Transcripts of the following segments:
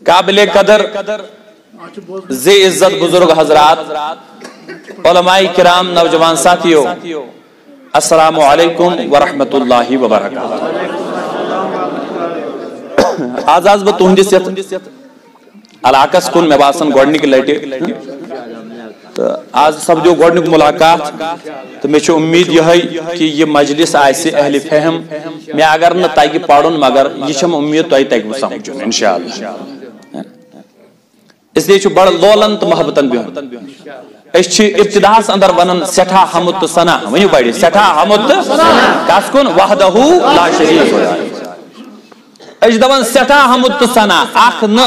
قابل قدر ذی عزت بزرگ حضرات، علماء کرام، نوجوان ساتھیو، السلام علیکم ورحمۃ اللہ وبرکاتہ۔ آز بہ تہندس علاقس کن مے باسان گۄڈنِکہِ لٹہِ آز سپدیو گۄڈنیُک ملاقات تو مے چھُ امید یہے کہ یہ مجلس آسہِ اہل فہم مے اگر نہ تگہِ پرُن مگر یہ چھم امید تۄہہِ تگوٕ سمجھُن انشاءاللہ۔ اس لیے چھُ بڑٕ لولن تو محبتن بہن اس چھِ ابتداہس اندر ونان سٹھا حمد تو ثنا، ؤنِو بڑِ سٹھا حمد تو کس کُن وحدہ لا شریک اس دپان سٹھا حمد تو ثنا، اکھ نہ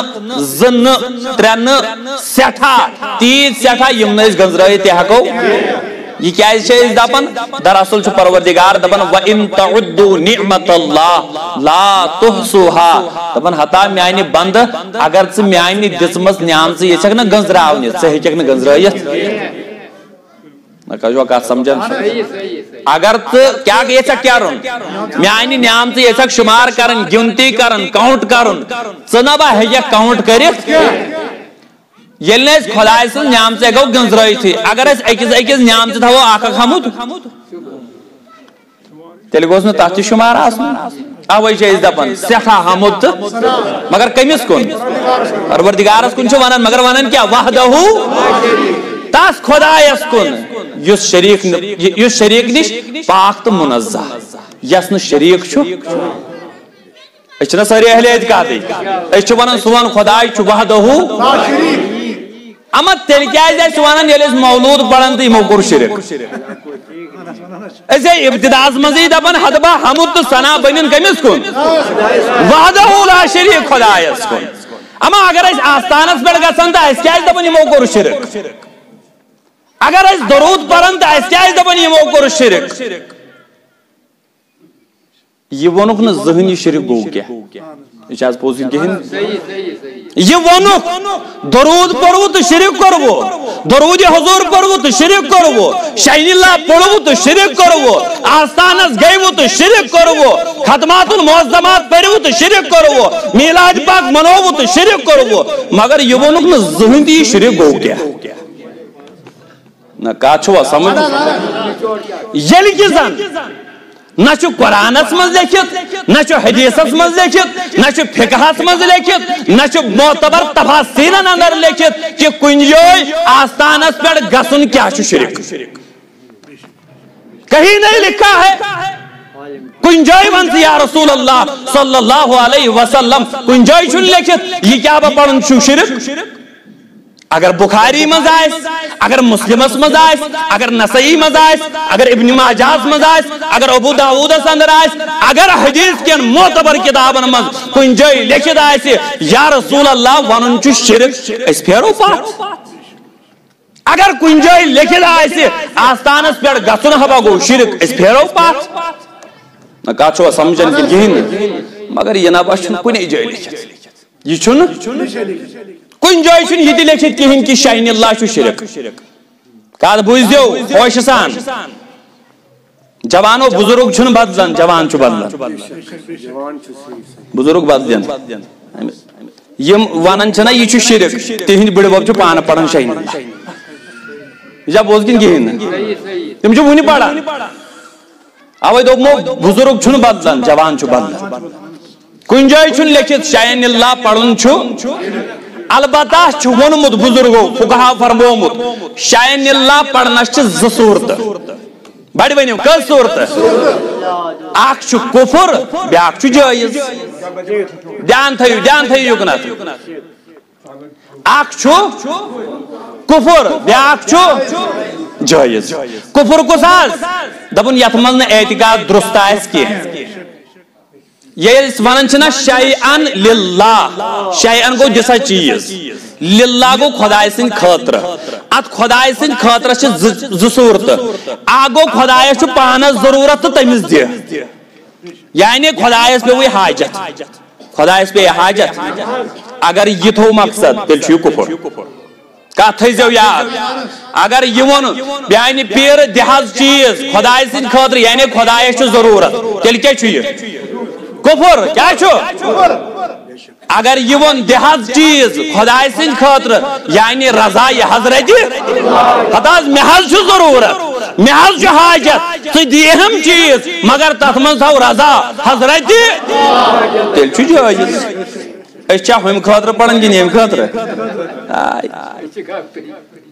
زٕ نہ ترٛےٚ نہ سٹھا تیٖژ سٹھا یم نہٕ أسۍ گنزرٲیِتھ تہِ ہٮ۪کو۔ یہ کیازِ چھِ أسۍ دپان؟ دراصل چھُ پروردگار دپان وَإِن تَعُدُّوا نِعمَةَ اللَّهِ لَا تُحْصُوهَا، دپان ہتا میانہِ بندٕ اگر ژٕ میانہِ دِژمٕژ نعمژٕ یژھکھ نہ گنزراونہِ ژٕ ہیٚککھ نہٕ گنزرٲیِتھ۔ چھُوا کتھ سمجھان؟ اگر ژٕ کیٛاہ یژھکھ کرُن میانہِ نعمژٕ یژھکھ شُمار کرٕنۍ، گنتی کرٕنۍ، کاؤنٹ کرُن، ژٕ نہ با ہیٚککھ کاؤنٹ کٔرِتھ ییٚلہِ نہٕ أسۍ خۄداے سٕنٛز نعمژٕ ہٮ۪کو گنزرٲیتھٕے۔ اگر أسۍ أکِس أکِس نعمژٕ تھاوو اکھ اکھ حمد تیٚلہِ گوٚژھ نہٕ تتھ تہِ شُمار آسُن۔ اوے چھِ أسۍ دپان سٮ۪ٹھاہ حمد تہٕ مگر کٔمِس کُن؟ پروردگارس کُن چھِ ونان، مگر ونان کیٛاہ؟ وحدہ تس خۄدایس کُن یُس شریٖک نِش پاک تہٕ مُنزہ، یس نہٕ شریٖک چھُ۔ أسۍ چھِنہ سٲری اہل اعتقادٕے، أسۍ چھِ ونان سون خۄداے چھُ وحدہ اما تیٚلہِ کیٛازِ اَسہِ ونان ییٚلہِ أسۍ مولوٗد پران تہٕ یِمو کوٚر شرک؟ أسۍ ابتداہس منٛزٕے دپان ہدبا حمد تہٕ ثنا بنن کٔمِس کُن؟ وحدہ لا شریٖک خۄدایس کُن۔ اما اگر أسۍ آستانس پٮ۪ٹھ گژھان تہٕ اَسہِ کیٛازِ دپان یِمو کوٚر شرک؟ اگر أسۍ درود پران تہٕ اَسہِ کیٛازِ دپان یِمو کوٚر شرک؟ یہ وونُکھ نہٕ زٕہٕنۍ یہِ شرک گوٚو کیٛاہ، یہ چھِ آز پوٚز کِہیٖنۍ۔ یہ وونُکھ درود پوٚروٕ تہٕ شرک کوٚروٕ، درود حضور پوٚروٕ تہٕ شرک کوٚروٕ، شاہین اللہ پوٚروٕ تہٕ شرک کوٚروٕ، آستانس گٔیوٕ تہٕ شرک کوٚروٕ، ختمات المعظمات پٔرِوٕ تہٕ شرک کوٚروٕ، میلاد پاک منووٕ تہٕ شرک کوٚروٕ، مگر یہ وونُکھ نہٕ زٕہٕنۍ تہِ یہِ شرک گوٚو کیٛاہ۔ نہ کتھ چھُوا سمجھ؟ ییٚلہِ کہِ زن نہ چھُ قرآنس منٛز لیکھِتھ، نہ چھُ حدیثس منٛز لیکھِتھ، نہ چھُ فقہس منٛز لیکھِتھ، نہ چھُ معتبر تفاسیرن اندر لیکھِتھ کہ کُنہِ جایہِ آستانس پٮ۪ٹھ گژھُن کیٛاہ چھُ شرک۔ کہیں نہیں لکھا ہے، کُنہِ جایہِ ون ژٕ یا رسول اللہ صلی اللہ علیہ وسلم، کُنہِ جایہِ چھُنہٕ لیکھِتھ یہ کیٛاہ بہٕ پرُن چھُ شرک۔ اگر بخاری مز آس، اگر مسلمس مز آس، اگر نسائی مز آس، اگر ابن ماجہس مز آس، اگر ابو داؤدس اندر آس، اگر حدیث کین معتبر کتابن مز کُنہِ جایہِ لیکھِتھ آسہِ یا رسول اللہ ونُن چھُ شرک، أسۍ پھیرو پتھ۔ اگر کُنہِ جایہِ لیکھِتھ آسہِ آستانس پٮ۪ٹھ گژھُن ہبا گوٚو شرک، أسۍ پھیرو پتھ۔ نہ کتھ چھُوا سمجھان کِنہٕ کِہیٖنۍ نہٕ؟ مگر یہ نبا چھُنہٕ کُنے جایہِ لیکھِتھ، یہ چھُنہٕ کُنہِ جایہِ چھُنہٕ یہِ تہِ لیکھِتھ کِہیٖنۍ کہ شاہین اللہ چھُ شرک۔ کتھ بوٗزِو ہوشہِ سان، جوانو بزرگ چھُنہٕ بدلان، جوان چھُ بدلان، بزرگ بدلن۔ یم ونان چھِنہ یہِ چھُ شرک، تِہنٛدۍ بٕڈِبب چھُ پانہٕ پران شاہین اللہ، یہِ چھا بوز کِنہٕ کِہیٖنۍ نہٕ؟ تِم چھِ وُنہِ پران۔ اوے دوٚپمو بزرگ چھُنہٕ بدلان، جوان چھُ بدلان۔ کُنہِ جایہِ چھُنہٕ لیکھِتھ شاہین اللہ پرُن چھُ، البتہ چھُ ووٚنمُت بزرگو فقہا فرمومُت شاہین اللہ پرنس چھِ زٕ صوٗرتہٕ، بڑِ ؤنِو کٔژ صوٗرتہٕ؟ اکھ چھُ کُفر، بیٛاکھ چھُ جٲیز۔ دھیان تھٲیِو یُکنتھ، اکھ چھُ کُفر، بیٛاکھ چھُ جٲیز۔ کُفر کُس حظ؟ دپُن یتھ منٛز نہٕ اعتقاد درست آسہِ کینٛہہ۔ ییٚلہِ أسۍ ونان چھِنہ شیئن للہ، شیئن گوٚو دِسا چیٖز، للہ گوٚو خۄداے سٕنٛدِ خٲطرٕ۔ اتھ خۄداے سٕنٛدِ خٲطرٕ چھِ زٕ صوٗرتہٕ، اکھ گوٚو خۄدایس چھُ پانس ضروٗرت تہٕ تٔمِس دِ، یعنی خۄدایس پیوٚوٕے حاجت، خۄدایس پیٚیہِ حاجت، اگر یہِ تھوٚو مقصد تیٚلہِ چھُ یہِ کُفر۔ کتھ تھٲیزیو یاد، اگر یہ وون میانہِ پیٖرٕ دِ حظ چیٖز خۄداے سٕنٛدِ خٲطرٕ یعنی خۄدایس چھُ ضروٗرت، تیٚلہِ کیٛاہ چھُ یہِ؟ کفر۔ کیا چھو؟ اگر یہ ون دہز چیز خدای سن خاطر یعنی رضا حضرت حتاز محل چھ ضرورت محل چھ حاجت تو دیہم چیز مگر تتھ من تھو رضا حضرت تیل چھ جائز اچھا ہم خاطر پڑھن کن یم خاطر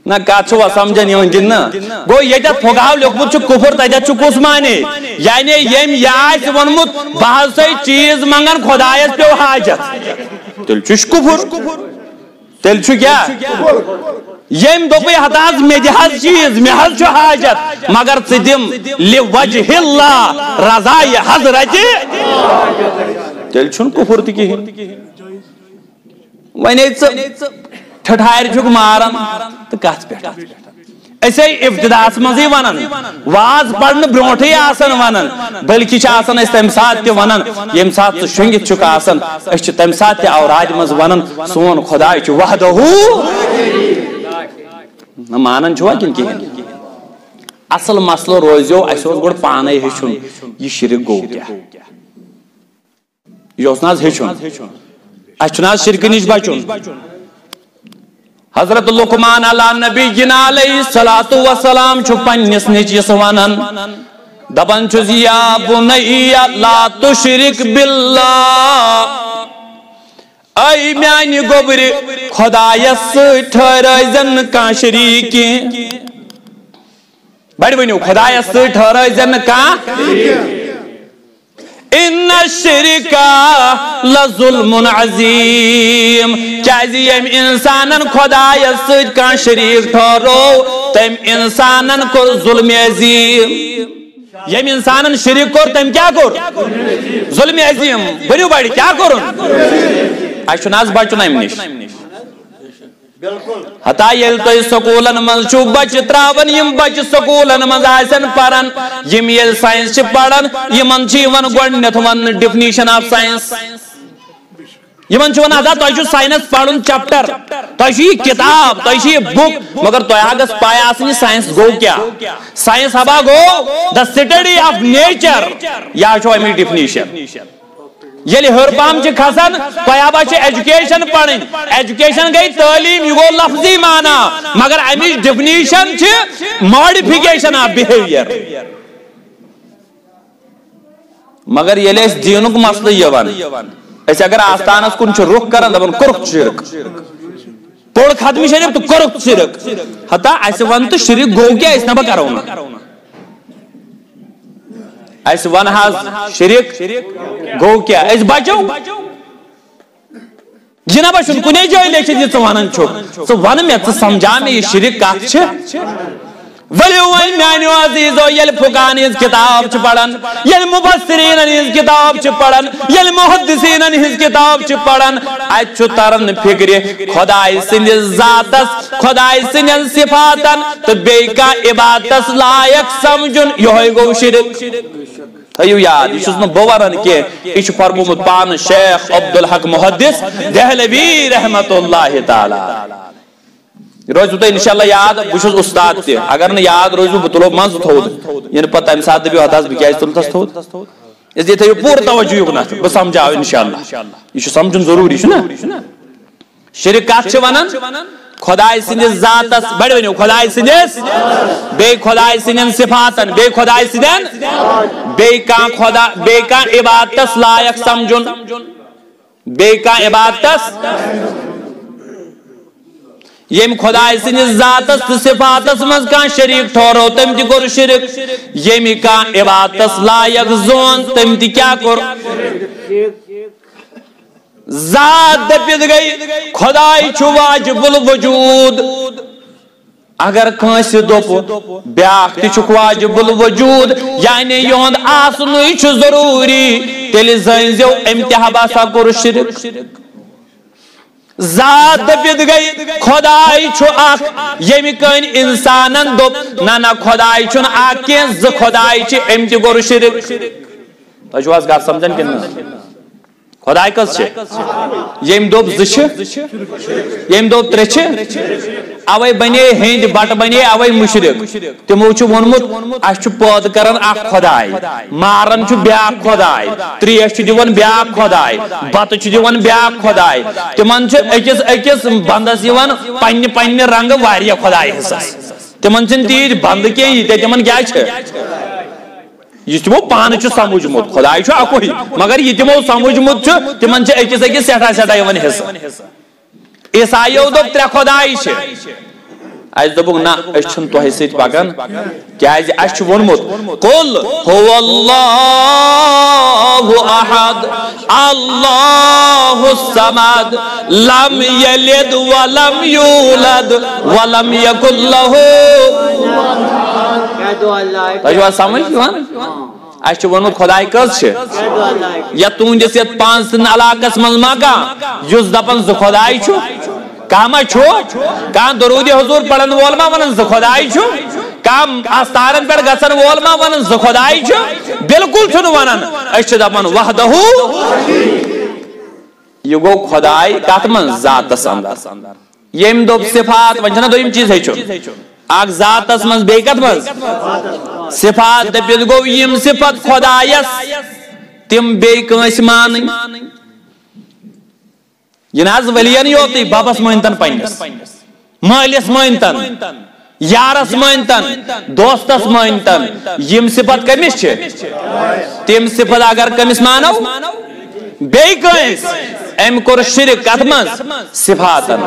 نہ کات سمجھن کن نا گو یہ پھگاو لیوکھمت کفر تتھ کس معنی یعنی یم یہ ونمت بہ چیز منگن خدایس پیو حاجت تیل چھ کفر تیل چھ کیا یم دوپے ہتاز مے دہز چیز مے حل چھ حاجت مگر ژٕ دم لوجہ اللہ رضا حضرت تیل چھن کفر تہ کہین ونے ٹھٹھار چھک مارن تو کت پہ اسے ابتداس مزے ونن واز پڑھنے برونٹھے آسن ونن بلکہ آسن اس تم سات تہ ونن یم سات ژٕ شنگت چھک آسن اس چھ تم سات تہ اوراد مز ونن سون خدا چھ وحدہ نہ مانن چھوا کن کہین اصل مسئلہ روزیو اس گوڑ پانے ہچن یہ شرک گو کیا یہ اس ناز ہچن اچھناز شرک نش بچن حضرت لقمان علی نبی جنا علیہ الصلوۃ والسلام چھ پنس نچس ونن دپان چھس یا بنی لا تشرک باللہ اے میانی گوبر خدایس ٹھہرائزن کان شریک بڑ ونیو خدایس ٹھہرائزن کان ان الشرک لظلم عظیم کیازِ یم انسانن خدایس سۭتۍ کانٛہہ شریک ٹھہرو تم انسانن کوٚر ظلم عظیم یم انسانن شریک کوٚر تم کیا کوٚر ظلم عظیم ؤنِو بڑِ کیا کوٚرُن اسہِ چھُنہٕ آز بچُن امہِ نِش ہتا یل تو سکولن من چھو بچ تراون یم بچ سکولن من آسن پرن یم یل سائنس چھ پڑھن یمن چھ ون گۄڈنیتھ ون ڈیفینیشن آف سائنس یمن چھ ون ادا تۄہہِ چھو سائنس پڑھن چیپٹر تۄہہِ چھو یہ کتاب تۄہہِ چھو یہ بک مگر تۄہہِ اگس پاے آسن سائنس گو کیا سائنس ہبا گو دا سٹڈی آف نیچر یا چھو امی ڈیفینیشن یلی ہر پام چھ کھسن تیابا چھ ایجوکیشن پڑھن ایجوکیشن گئی تعلیم یہ گو لفظی معنی مگر امی ڈیفینیشن چھ ماڈیفیکیشن آف بیہیویئر مگر یلی اس دینک مسئلہ یہ ون اس اگر آستانس کن چھ رخ کرن دبن کرک شرک پوڑ ختمی شریف تو کرک شرک حتی ایسے ون تو شرک گو کیا اس نبا کرونا اس ون حاض شرک گو کیا اس بچو جناب شن کنے جائے لیکن یہ ونن چھو سو ون میں سمجھا میں یہ شرک کات چھ ولیوان میانیو عزیزو یل فقانیز کتاب چھ پڑھن یل مفسرین ہز کتاب چھ پڑھن یل محدثین ہز کتاب چھ پڑھن اچھو ترن فکر خدای سند ذاتس خدای سند صفاتن تو بے کا عبادتس لائق سمجھن یہ گو شرک تھیو یاد یہ چھس بورن کہ یہ فرمومت پان شیخ عبدالحق محدث دہلوی رحمت اللہ تعالی روز تو انشاءاللہ یاد بچ استاد تہ اگر نہ یاد روز بہ تلو مز تھود یعنی پتہ امہ سات دبیو ہتاس بہ کیاز تلتس تھود اس لیے تھیو پور توجہ یکنت بہ سمجھاو انشاءاللہ یہ سمجھن ضروری چھنا شرک کات چھ ونن خدای سند ذاتس بڑ ونیو خدای سندس بے خدای سند صفاتن بے خدای سند بے کا خدا بے کا عبادتس لائق سمجھن بے کا عبادتس یم خدای سند ذاتس تو صفاتس مز کان شریک ٹھہرو تم تہ کور شرک یم کان عبادتس لائق زون تم تہ کیا کور ذات دپت گئی خدای چھ واجب الوجود اگر کنس دوپ بیاکھ تہ چھ واجب الوجود یعنی یہند آسنوی چھ ضروری تیل زنزو امتحابا سا کور شرک ذات دپت گئی خدای چھ اخ یم کن انسانن دوپ نہ خدای چھ اخ کی ز خدای چھ ام تہ کور شرک تہ چھو اس گات سمجھن کن خدای کس چھ یم دوپ ز چھ یم دوپ ترے چھ اوے بنے ہند بٹ بنے اوے مشرک تمو چھ ونمت اس چھ پود کرن اخ خدائی مارن چھ بیاکھ خدائی تریش چھ دیون بیاکھ خدائی بت چھ دیون بیاکھ خدائی تمن چھ اکس بندس یوان پنہ رنگ واریہ خدائی حصص تمن چھ تیج بند کی تمن کیا چھ یہ تمو پان چھ سمجھمت خدائی چھ اکوئی مگر یہ تمو سمجھمت چھ تمن چھ اکس سیٹھا سیٹھا یوان حصہ عیسائیو دوپ ترے خدائی چھ اس دبک نا اس چھن توہی سیت پاکن کیا اس چھ ونمت قل هو اللہ احد اللہ الصمد لم یلد ولم یولد ولم یکن له تجھو سمجھ کیوان اس چھ ونمت خدای کس چھ یا تونجس یت پانچ علاقس مزما کا یس دپن ز خدای چھ کام چھو کان درود حضور پڑھن وول ما ونن ز خدای چھو کام استارن پر گژھن وول ما ونن ز خدای چھو بالکل چھن ونن اس دپن وحدہ یہ گو خدای کات من ذات اندر یم دو صفات ونجنا دویم چیز ہے چھو اگ ذات اس من بے کت من صفات دپیت گو یم صفت خدایس تم بے کنس مان یہ ناز ولیان یوتی بابس مانتن پنس مالس مانتن یارس مانتن دوستس مانتن یم صفت کمس چھ تم صفت اگر کمس مانو بے کنس ام کور شرک کت مز صفاتن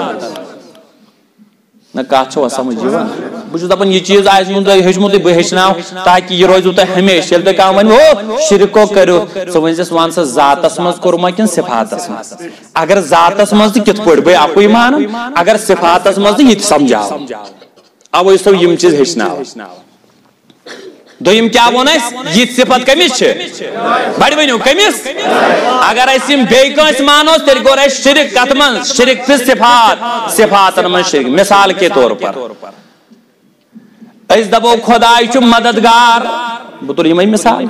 نہ کات چھو سمجھ یوان بچ دپن یہ چیز آئے یون تہ ہچمت بہ ہچناو تاکہ یہ روزو تہ ہمیشہ یل تہ کام ون ہو شرکو کرو سو ونس وان سا ذاتس مز کورما کن صفاتس مز اگر ذاتس مز تہ کت پڑ بہ اپوی مان اگر صفاتس مز تہ یہ سمجھاو اوے سو یم چیز ہچناو دویم کیا ونس یہ صفت کمس چھ بڑ ونیو کمس اگر اسم بے کنس مانو تیل گور اس شرک کت من شرک فی صفاتن من شرک مثال کے طور پر اس دبو خدای چھ مددگار بطور یمئی مثال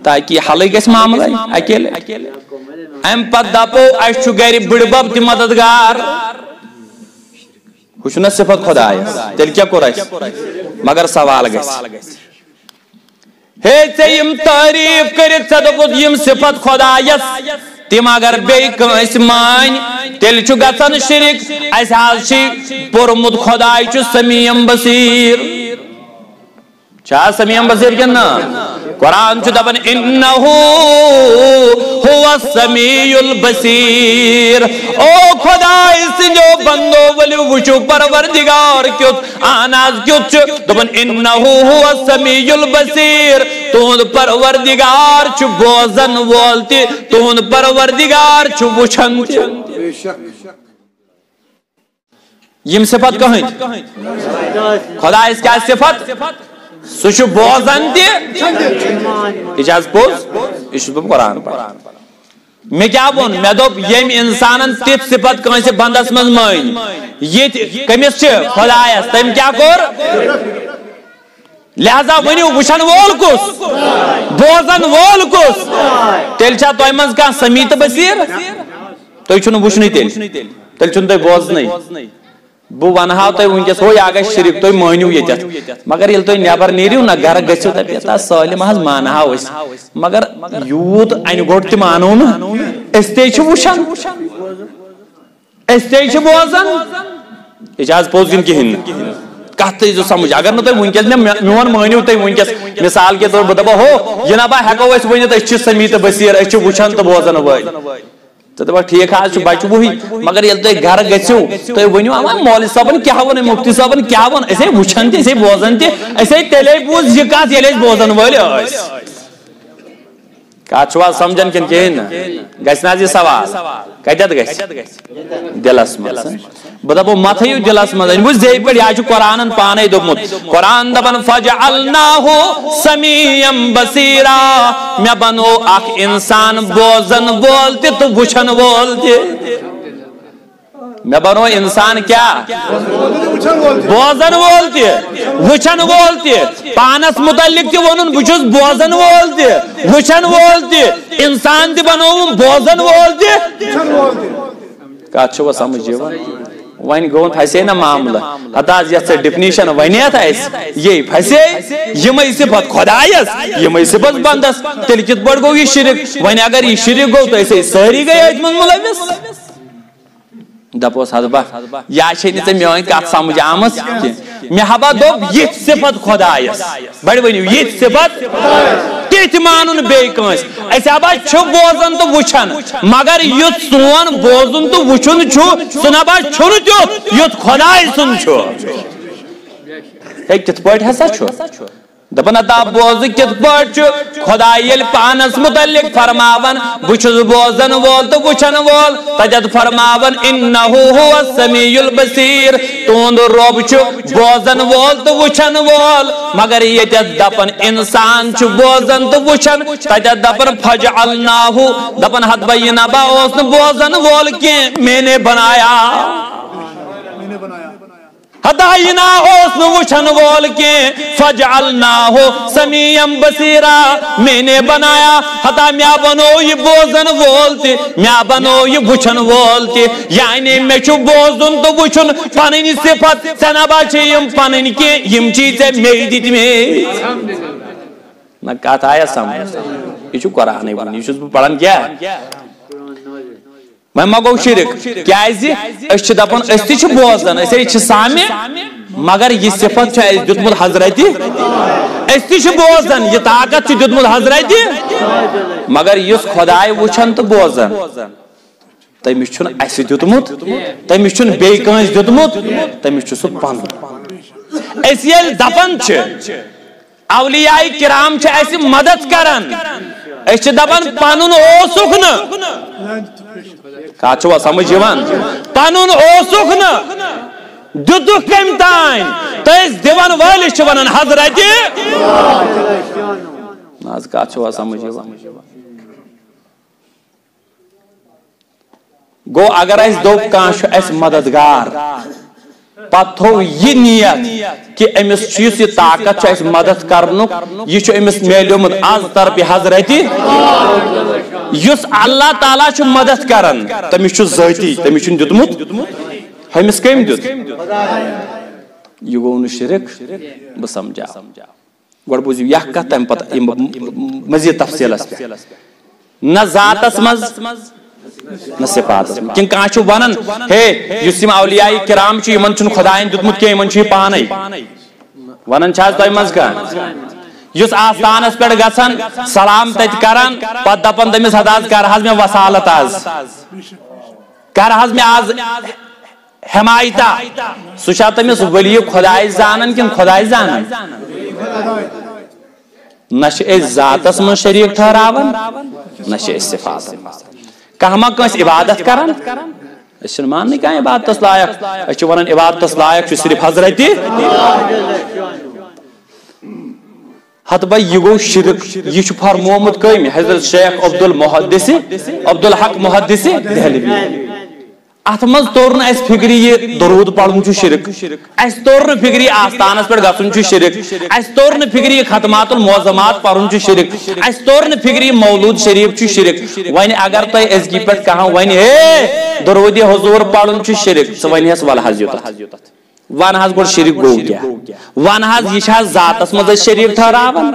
تاکہ حل گژھِ معاملہ اکیلے ام پت دپو اس چھ گھر بڑ بب تہ مددگار ہو چھُنہ صفت خدای تیل کیا کور اس مگر سوال گژھِ ہے یم تعریف کرت صدقت یم صفت خدایس تم اگر بے کنس مان تیل چھ گژھن شرک اس حال چھ پورمت خدای چھ سمیع بصیر چھ سمیع بصیر کنا قرآن چھ دپن انہ هو السمیع البصیر او خدای سنجو بندو ولی وچو پروردگار کیت آناز کیت چھ دپن انہ هو السمیع البصیر تون پروردگار چھ بوزن وولتی تون پروردگار چھ وچھن یم صفت کہیں خدا اس کا صفت سوچو بوزن تی اجاز پوز اشتو قرآن پر میں کیا بون میں دوب یم انسانن تیت صفت کہیں سے بندس مز مائن یہ کمیس چھ خدا اس تیم کیا کور لہذا ونیو وچھن وول کس بوزن وول کس تیل چھا توی مز کان سمیت بصیر توی چھنو وچھنی تیل چھنو توی بوزنی بو ونہاو توی ونکس ہوئی آگا شرک توی مانیو یہ جت مگر یل توی نیبر نیریو نا گھر گچھو تا پیتا سالم حض مانہاو اس مگر یوت این گوٹ تی مانو نا استے چھ وچھن استے چھ بوزن اجاز پوز گن کی ہن کہتے جو سمجھ اگر نہ تو ونکس میں میون مانیو تے ونکس مثال کے طور بتبا ہو جناب ہیکو اس ونت اچ سمیت بصیر اچ وچھن تو بوزن وای تو دپا ٹھیک ہے چھ بچ وہی مگر یل تو گھر گژھو تو ونیو اما مولوی صاحبن کیا ون مفتی صاحبن کیا ون اسے وچھن تے اسے بوزن تے اسے تیلے بوز یہ کات یلے بوزن وال اس کاچوا سمجھن کن کین گژھنا جی سوال کتت گژھ دلس مز بدبو متھیو دلس مز وہ زی پڑ یا چھ قرآنن پانے دومت قرآن دبن فجعلناہ سمیعا بصیرا میں بنو اخ انسان بوزن بولتے تو وچھن بولتے میں بنو انسان کیا بوزن بولتے وچھن بولتے پانس متعلق تی ونن بچس بوزن بولتے وچھن بولتے انسان تی بنو بوزن بولتے کات چھو سمجھ ون گو پھسے نا معاملہ ہتا یت ڈیفنیشن ونیت یہ پھسے یم صفت خدایس یم صفت بندس تیل کت پہ گو یہ شرک ون اگر یہ شرک گو تو ساری گئی ات من ملوث دپوس حضبہ یا ژے میون کت سمجھ آمت مے ہبا دپ یہ صفت خدایس بڑ ونیو یہ صفت تیت مانن بیٚیہِ کٲنٛسہِ أسۍ ہبا چھُ بوزان تو وٕچھان مگر یُتھ سون بوزُن تو وٕچھُن چھُ سُہ نبا چھُنہٕ تیُتھ یُتھ خۄداے سُنٛد چھُ ہے کِتھ پٲٹھۍ ہسا چھُ دپان اتا بوز کت پہ خدا یل پانس متعلق فرماون بچس بوزن وول تو وچن وول تجد فرماون انہ هو السمیع البصیر تہند رب بوزن وول تو وچن وول مگر یہ دپن انسان بوزن تو وچن تجد دپن فجعلناہ دپن حد بین با اس بوزن وول کی میں نے بنایا ہداینا اس وچھن وول کے فجعلناہ سمیعا بصیرا میں نے بنایا ہتا میا بنو یہ بوزن وول تے میا بنو یہ وچھن وول تے یعنی میں چھو بوزن تو وچھن پنن صفت سنبا چیم پنن کے یم چیز میں دت میں نہ کہت آیا سمجھ یہ چھو قرآن ون یہ چھس پڑھن کیا میں مگو شرک کیازِ اس چھ دپن اس تہ چھ بوزان اس چھ سامع مگر یہ صفت چھ اس دتمت حضرت اس تہ چھ بوزان یہ طاقت چھ دتمت حضرت مگر یس خدائے وچھن تو بوزان تمس چھن اس دتمت تمس چھن بے کانس دتمت تمس چھ سو پن اس یل دپن چھ اولیاء کرام چھ اس مدد کرن اس چھ دپن پنن اوسُکھ نہ کات چھوا سمجھ یوان پنن اوسُکھ نہ دتُکھ کم تان تس دیوان وٲلِس چھِ ونان حضرت ناز کات چھوا سمجھ یوان گو اگر اس دو کانش اس مددگار پتھو یہ نیت کہ امس چیز یہ طاقت اس مدد کرنو یہ امس میلیومت از طرف حضرت یس اللہ تعالیٰ چھ مدد کرن تمس چھ ذاتی تمس چھ دتمت ہمس کم دت یہ گو شرک بہ سمجھا گوڑ بوزیو یہ کت تم پتہ مزید تفصیلس پہ نہ ذاتس مز نہ صفاتس کن کان چھ ونن ہے یس یم اولیاء کرام چھ یمن چھ خدایین دتمت کی یمن چھ پانے ونن چھ تہ مز کا یس آستانس پہ گھن سلام تت کران پتہ دپان تمس حضرت کر حض میں وسالت آز کر حض میں آز حمایتا سہ تمس ولی خدائے زانن کن خدائے زانن نہ ذاتس من شریک ٹھہراون نہ صفات کہما کس عبادت کران اس مان نہیں کہیں عبادت لائق اس ونان عبادت لائق صرف حضرت ہت بھائی یہ گو شرک یہ فرمومت کم حضرت شیخ عبد الحق محدث دہلوی ات مز تور اس فکری یہ درود پڑھن چھ شرک اس تور فکری آستانس پہ گھن چھ شرک اس تور فکری ختمات المعظمات پڑھن چھ شرک اس تور فکری مولود شریف چھ شرک ون اگر تہ ازگی پہ کہاں ون ہے درود حضور پڑھن چھ شرک سہ ون ہس ول حض یوتت ون حض گو شرک گو کیا ون حض یہ ذاتس مز شریک ٹھہراون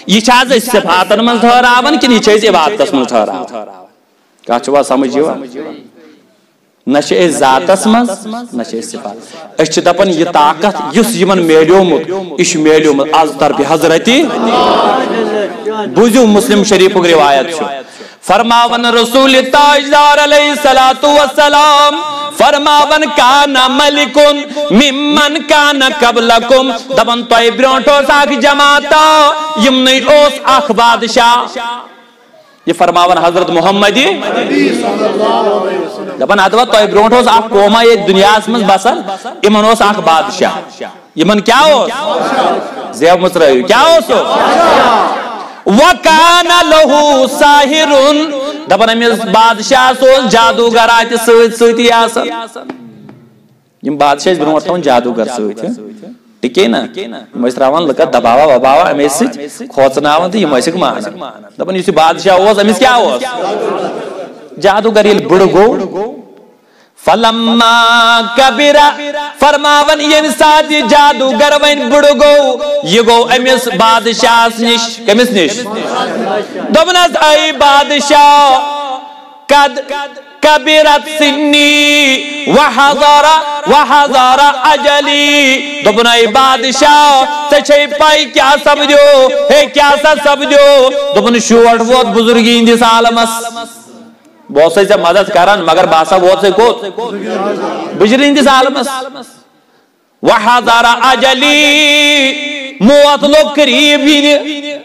یہ صفاتن مز ٹھہراون کن یہ عبادتس مز ٹھہراون کت چھوا سمجھ یوان نہ ذاتس مز نہ صفات اس دپان یہ طاقت اس یمن میلیومت یہ میلیومت از طرف حضرت بوزیو مسلم شریف روایت فرماون رسول تاجدار علیہ الصلوۃ والسلام فرماون کان ملک ممن کان قبلکم دپان تہ برونٹھ اخ جماعت یم اس اخ بادشاہ یہ فرماون حضرت محمد دپان ادوا تہ برونٹھ اخ قوما یہ دنیا من بسان یمن اس اخ بادشاہ یمن کیا زیو مصرو کیا وکان لہو ساحر دپان امس بادشاہ سوز جادوگر ات ستی آسان یم بادشاہ برونٹھ تھون جادوگر ست ٹکے نا یم تراوان لکت دباوا وباوا امے ست کھوژناون تو یم ٲسِکھ مانان دپان یُس بادشاہ اوس امس کیا اوس جادوگر ییٚلہِ بٕڑٕ گوٚو فلما کبرا فرماون یم سات یہ جادوگر ون بڑ گو یہ گو امس بادشاہ نش کمس نش دبنس اے بادشاہ قد کبرت سنی وحضر اجلی دبن اے بادشاہ ژے پائی کیا سپدو ہے کیا سا سپدو دبن شوٹ ووت بزرگی ہندس عالمس بہت سے مدد کران مگر باسا ووت سے کوت بجری ہندس عالمس وحضر اجلی موت لوگ قریب ہی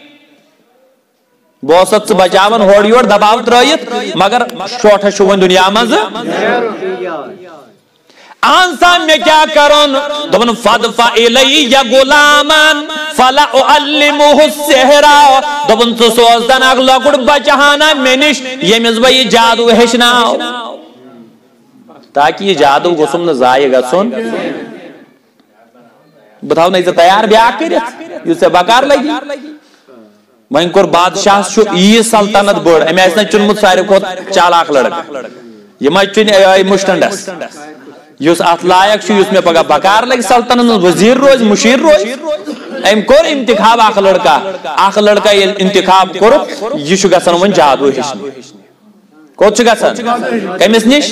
بہت ست بچاون ہوڑ یور دباؤ ترائیت مگر شوٹا شون دنیا مز آنسا میں کیا کرن دبن فدفع الی یا غلامن فلا اعلمہ السحرا دبن تو سوزدن اگ لکڑ بچہانا منش یمز بھئی جادو ہشناو تاکہ یہ جادو گسم نہ ضائع گژھن بتاؤ نہیں تیار بیاہ کرت یہ سے بکار لگی وہیں کور بادشاہ شو یہ سلطنت بڑ امی ایسا چنمت سارے کو چالاک لڑکا یہ میں چن مشتنڈس یس ات لائق شو یس میں پگا بکار لگ سلطنت وزیر روز مشیر روز ام کور انتخاب اخ لڑکا یہ انتخاب کور یہ شو گسن ون جادو ہشن کوت چھ گسن کمس نش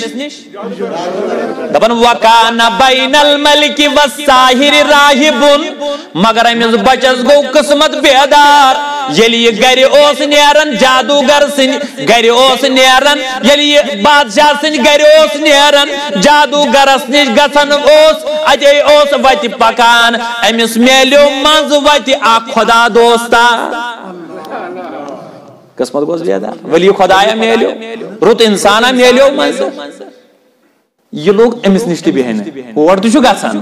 دپن وکان بین الملک والساحر راہب مگر امس بچس گو قسمت بیدار یلی یہ گھر اوس نیرن جادوگر سن گھر اوس نیرن یلی یہ بادشاہ سن گھر اوس نیرن جادوگرس نش گژھن اوس اجے اوس وت پکان امس میلیو منز وت اکھ خدا دوستا قسمت گوس بیدار ولی خدایا میلیو رت انسانا میلیو منز یہ لوگ امس نش تہ بہن اور تہ گژھان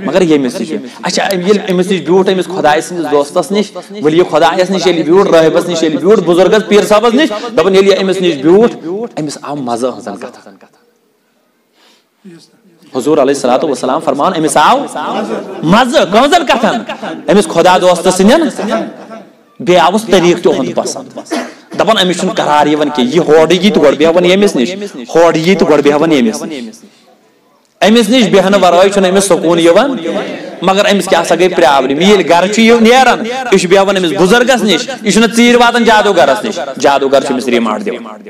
مگر یمس نش اچھا یل امس نش بیوٹ امس خدای سندس دوستس نش ولی خدایس نش یل بیوٹ راہبس نش یل بیوٹ بزرگس پیر صاحبس نش دپن یل امس نش بیوٹ امس آو مزہ ہنزن کتھ حضور علیہ الصلوۃ والسلام فرمان امس آو مزہ کہنزن کتھن امس خدا دوست سنن بے آوس طریق تہ ہند پسند دپن امس چھن قرار یوان کہ یہ ہوڑی گی تو گڑ بیہون یمس نش ہوڑی گی تو گڑ بیہون یمس امس نش بہن ورائے چھن امس سکون یوان مگر امس کیا سا گئی پرابلم یل گھر چھ نیران یہ بیہون امس بزرگس نش یہ چھن ژیر واتن جادوگرس نش جادوگر چھ امس ریمانڈ دِوان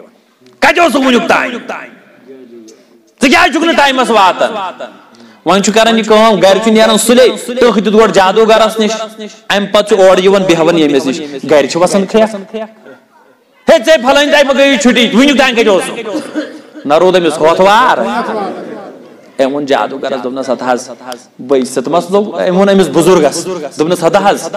کتہ اوس ونیُک تام ژٕ کیازِ چھُکھ نہٕ ٹایمس واتان وۄنۍ چھُ کران یہ کٲم گھر چھُ نیران سُلے ٹٕکھ دِتھ گۄڈٕ جادوگرس نش امہِ پتہٕ چھُ اورٕ یِوان بیہون ییٚمِس نش گھر چھِ وسان کھرٛٮ۪کھ ہے ژے پھلٲنۍ ٹایمہٕ گٔیی چھُٹی ونیُک تام کتہِ اوسُکھ نہ روٗد أمِس ہوتھوار أمۍ ووٚن جادوگرس دوٚپنس ہتہٕ حظ بٔے ستمس لوٚگ أمۍ ووٚن أمِس بُزرگس دوٚپنس ہتہٕ حظ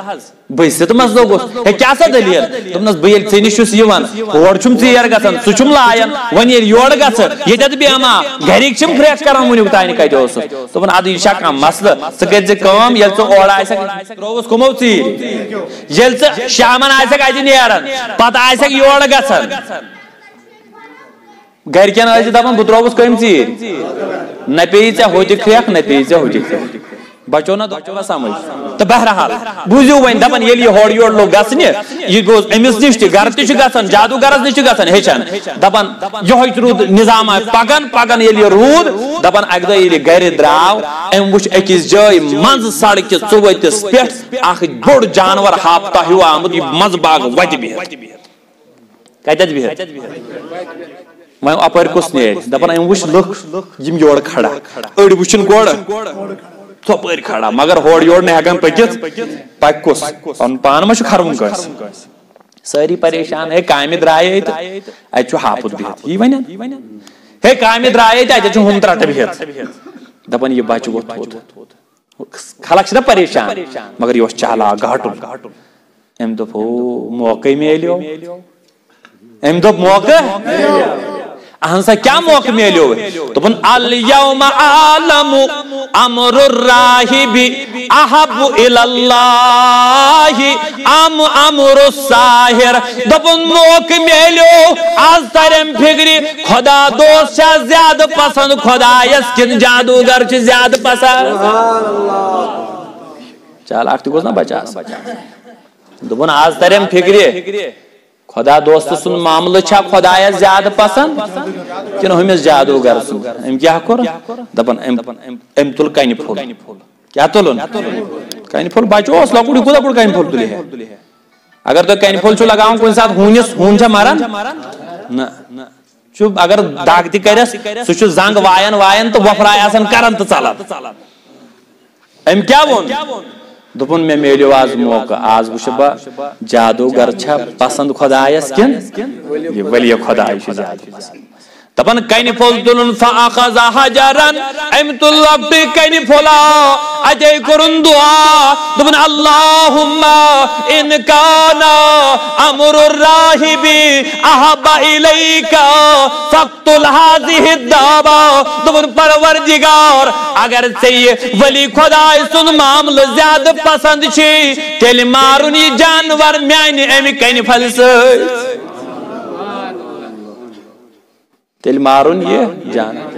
بٔے ستمس لوٚگُس ہے کیٛاہ سا دٔلیٖل دوٚپنس بہٕ ییٚلہِ ژےٚ نِش چھُس یِوان ہور چھُم ژیر گژھان ژٕ چھُم لایان وۄنۍ ییٚلہِ یورٕ گژھٕ ییٚتٮ۪تھ بیٚہما گرِکۍ چھِم پھرٛٮ۪کھ کران ونیُک تام کتہِ اوسُکھ دوٚپُن اَدٕ یہِ چھا کانٛہہ مسلہٕ ژٕ کٔرۍ زِ کٲم ییٚلہِ ژٕ اورٕ آسکھ ترٛووُس کٕمو ژیٖرۍ ییٚلہِ ژٕ شامن آسکھ اَتہِ نیران پتہٕ آسکھ یورٕ گژھان گرکین ٲسۍ دپان بہٕ ترٛووُس کٔمۍ ژیٖرۍ نہ پیٚیی ژےٚ ہوٚتہِ کھرٛٮ۪کھ نہ پیٚیی ژےٚ ہوٚتہِ کھرٛٮ۪کھ بچو نا دوٚپوا سمجھ تہٕ بہرحال بوٗزِو وۄنۍ دپان ییٚلہِ یہِ ہورٕ یورٕ لوٚگ گژھنہِ یہِ گوٚو أمِس نِش تہِ گرٕ تہِ چھُ گژھان جادوگرس نِش چھُ گژھان ہیٚچھان دپان یِہوے روٗد نظامہ پکان پکان ییٚلہِ یہِ روٗد دپان اکہِ دۄہ ییٚلہِ گرِ درٛاو أمۍ وُچھ أکِس جایہِ منٛزٕ سڑکہِ ژُؤتِس پٮ۪ٹھ اکھ بوٚڑ جانور ہاپتہ ہیوٗ آمُت یہِ منٛزٕ باغہٕ وتہِ بِہِتھ کتٮ۪تھ بِہِتھ وۄنۍ اپٲرۍ کُس نیرِ دپان أمۍ وُچھ لُکھ یِم یورٕ کھڑا أڑۍ وٕچھِن گۄڈٕ ژۄپٲرۍ کھڑا مگر ہورٕ یورٕ نہٕ ہٮ۪کان پٔکِتھ پکہِ کُس پنُن پان ما چھُ کھروُن کٲنٛسہِ سٲری پریشان ہے کامہِ درٛایے تہٕ اتہِ چھُ ہاپُت بِہِتھ یی ونن ہے کامہِ درٛایے تہٕ اتہِ چھُ ہُم ترٹہٕ بِہِتھ دپان یہِ بچہِ ووٚتھ تھوٚد خلق چھِنہ پریشان مگر یہِ اوس چالاک گاٹُن أمۍ دوٚپ ہو موقعے میلیو أمۍ دوٚپ موقعہٕ اہن سا کیا موقع میلیو دوٚپُن الیوم عالم امر الراہب احب الی اللہ ام امر الساحر دوٚپُن موقع میلیو آز تریم فکرِ خدا دوست چھا زیادٕ پسند خدایس کِن جادوگر چھِ زیادٕ پسند چالاک تہِ گوٚژھ نا بچاس دوٚپُن آز تریم فکرِ خدا دوست سن معاملہ چھا خدایس زیادہ پسند کن ہمس جادوگر سن ام کیا کور دپن ام تل کنہ پھول کیا تلن کنہ پھول بچو اس لکڑی کو لکڑ کنہ پھول تلی ہے اگر تو کنہ پھول چھ لگاون کن سات ہونس ہون چھ مران نہ چھ اگر داغ تہ کرس سہ چھ زنگ وائن تو وفرائی آسان کران تو ژلان ام کیا وون دپن میں میلیو آز موقع آز وچھ با جادوگر چھا پسند خدایس کن یہ ولی خدای چھ زیادہ پسند دپن کنہ پھول تلن فاخذ حجرا ام تل لکٹی کنہ پھولا اجے کرن دعا دپن اللہم ان کان امر الراہب احب الیک فاقتل هذه الدابہ دپن پروردگار اگر ژے ولی خدای سن معاملہ زیادہ پسند چھی تیل مارن یہ جانور میانہ امہ کنہ پھل سۭتۍ تیل مارن یہ جانور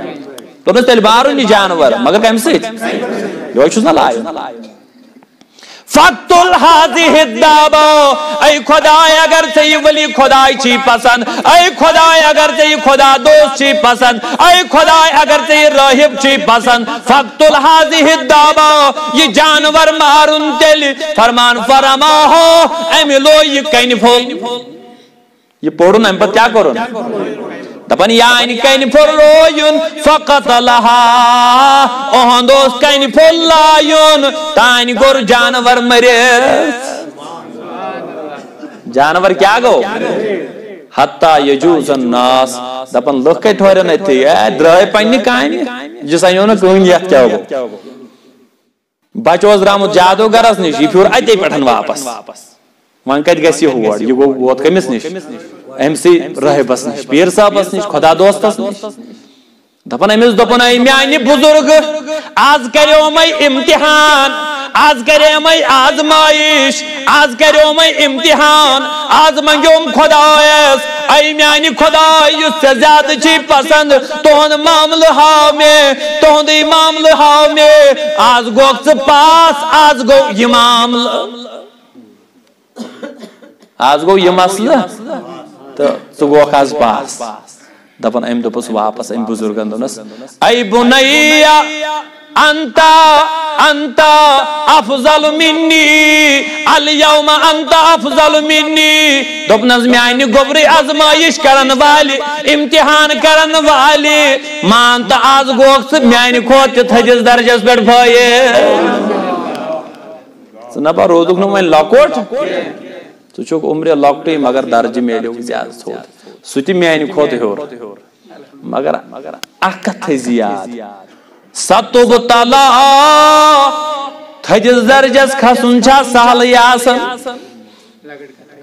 تو تیل مارن یہ جانور مگر کم سۭتۍ یہ چھُس نہ لایُن فاقتل هذه الدابہ اے خدای اگر ژے ولی خدای چھی پسند اے خدای اگر ژے خدا دوست چھی پسند اے خدای اگر ژے راہب چھی پسند فاقتل هذه الدابہ یہ جانور مارن تیل فرمان فرما ہو ایم لو یہ کنہ پھول یہ پڑھن ام پتہ کیا کرن دپن یعنی کنہ پھول لویون فقتلها اہندوس کنہ پھول لایون تانی گور جانور مرس جانور کیا گو حتی یجوز الناس دپن لوگ کئی ٹھورن ایتھی درائے پنی کانی جسائیوں نے کہن یہ کیا ہو بچوز درامت جادوگرس نش یہ پھر اتے پٹھن واپس وان کت گسی ہور یہ گو ووت کمس نش ام سی راہبس نش پیر صاحبس نش خدا دوستس نش دپن امس دپن اے میانہ بزرگ آز کریو میں امتحان آز کریو میں آزمائش آز کریو میں امتحان آز منگیوم خدایس اے میانہ خدای یس سے زیادہ چھی پسند تہند معاملہ ہاو میں تہند معاملہ ہاو میں آز گوکس پاس آز گو یہ معاملہ آز گو یہ مسئلہ تو ژٕ گوکھ آز پاس دپن ام دپس واپس ام بزرگن دونس اے بنیا انت افضل منی اليوم انت افضل منی دپنس میانہ گوبری آزمائش کرن والی امتحان کرن والی مان تو آز گوکھ میانہ کھوت تھجس درجس پہ بھائیس ژٕ نبا رودُکھ نہٕ وۄنۍ لۄکُٹ ژٕ چھُکھ عمرِ لۄکٹٕے مگر درجہِ میلیو زیادٕ تھوٚد سُہ تہِ میانہِ کھۄتہٕ ہیوٚر مگر اکھ کتھ تھٲیزِ یاد ستُبتلا تھٔدِس درجس کھسُن چھا سہلٕے آسان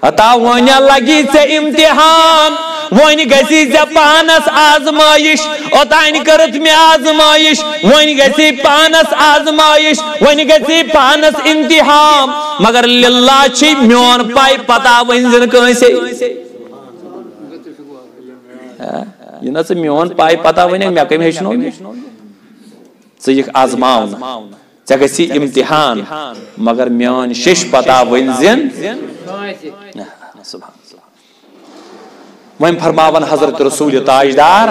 ہتا وۄنۍ لگی ژےٚ امتحان وۄنۍ گژھی ژےٚ پانس آزمائش اوتانۍ کٔرٕتھ مےٚ آزمائش وۄنۍ گژھی پانس آزمائش وۄنۍ گژھی پانس امتحان مگر للہ چھی میون پاے پتہ ؤنۍ زِ نہٕ کٲنٛسے یہ نہ ژٕ میون پاے پتہ ؤنِکھ مےٚ کٔمۍ ہیٚچھنو ژٕ یِکھ آزماونہٕ ژےٚ گژھی امتحان مگر میون شش پتہ ؤنۍ زِ وۄنۍ فرماون حضرت رسول تاجدار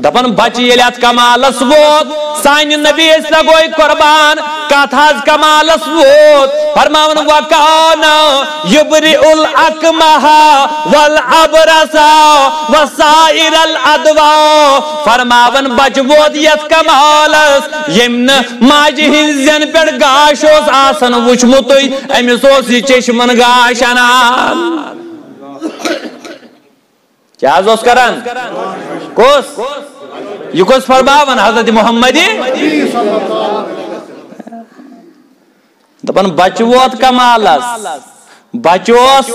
دپن بچہ ییٚلہِ اتھ کمالس ووت سانہِ نبی أسۍ لگوے قربان کتھ حظ کمالس ووت فرماون وکان یبرئ الاکمہ والابرص وسائر الادواء فرماون بچہ ووت یتھ کمالس یم نہ ماجہ ہنزین پٮ۪ٹھ گاش اوس آسان وٕچھمُتٕے أمِس اوس یہِ چشمن گاش انان کیا اوس کران کُس یہ کُس فرماون حضرت محمد دپن بچہ ووت کمالس بچہ اوس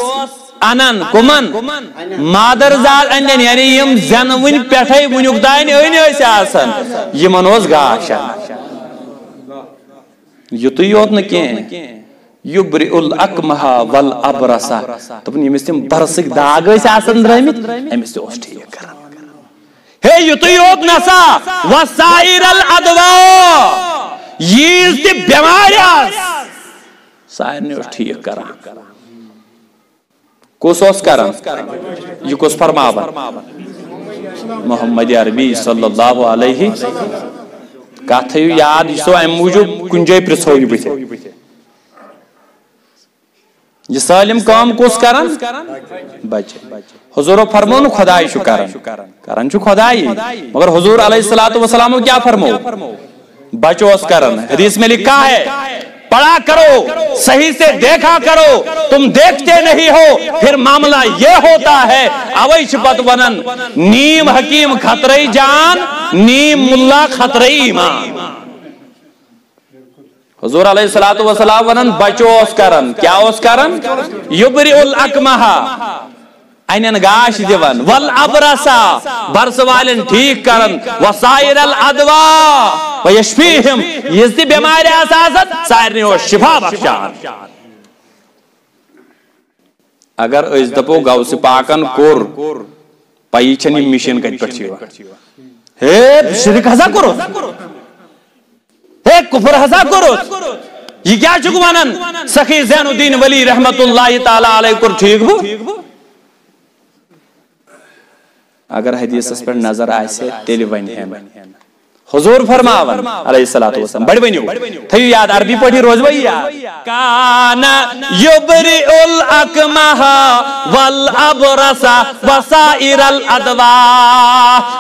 انان کمن مادر زاد انن یعنی یم زنوٕنۍ پٮ۪ٹھے وٕنیُک تانۍ أنۍ ٲسۍ آسان یمن اوس گاش یُتُے یوت نہٕ کینٛہہ یبرئ الاکمہ والابرص دپن ییٚمِس تِم برسٕکۍ داغ ٲسۍ آسان درٛٲمٕتۍ أمِس تہِ اوس ٹھیٖک کران ہے یُتُے یوت نسا وسائر الادواء ییٖژ تہِ بٮ۪مارِ آسہٕ سارنٕے اوس ٹھیٖک کران کس اوس کران یہ کس فرماون محمد عربی صلی اللہ علیہ کتھ یاد یہ سو ام موجود کن جائے پرژھو یہ بت یہ سالم کام کس کران بچہ حضور فرمون خدائی چھ کران چھ خدائی مگر حضور علیہ الصلوۃ والسلام کیا فرمو بچہ اس کران حدیث میں لکھا ہے پڑھا کرو صحیح سے دیکھا کرو تم دیکھتے نہیں ہو پھر معاملہ یہ ہوتا ہے اوئی چھپت ونن نیم حکیم خطرئی جان نیم ملا خطرئی ایمان حضور علیہ الصلوۃ والسلام ونن بچو اس کرن کیا اس کرن یبری الاکمہ اینن گاش دیون والابرسا برس والن ٹھیک کرن وسائر الادوا ویشفیہم یہ تی بیمار اساست سائرنی و شفا بخشان اگر اس دپو گوس پاکن کور پائی چھنی مشین کت پٹ چھوا ہے شرک ہسا کرو ہے کفر ہسا کرو یہ کیا چکو ونن سخی زین الدین ولی رحمت اللہ تعالی علیہ کر ٹھیک بو اگر حدیث اس پر نظر آئے سے تیلی ونی ہے حضور فرماون علیہ الصلوۃ والسلام بڑی ونیو تھیو یاد عربی پڑھی روز وہی یاد کان یبری الاکمہ والابرس وسائر الادوا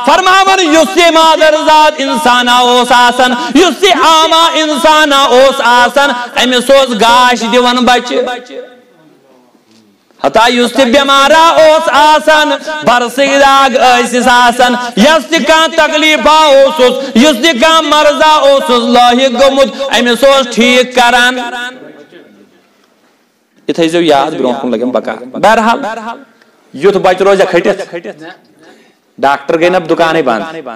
فرماون یسی مادر ذات انسانا اوس آسن یسی عاما انسانا اوس آسن امی سوز گاش دیون بچ حتا یس تہ بیمارا اوس آسان برسک داغ ایسس آسان یس تہ کان تکلیف اوسس یس تہ کان مرضا اوسس لاحق گومت امس اوس ٹھیک کران یہ تھیزو یاد برونٛٹھ کُن لگن بکار بہرحال یُتھ بچہ روزا کھٹتھ ڈاکٹر گئی نب دکانے بند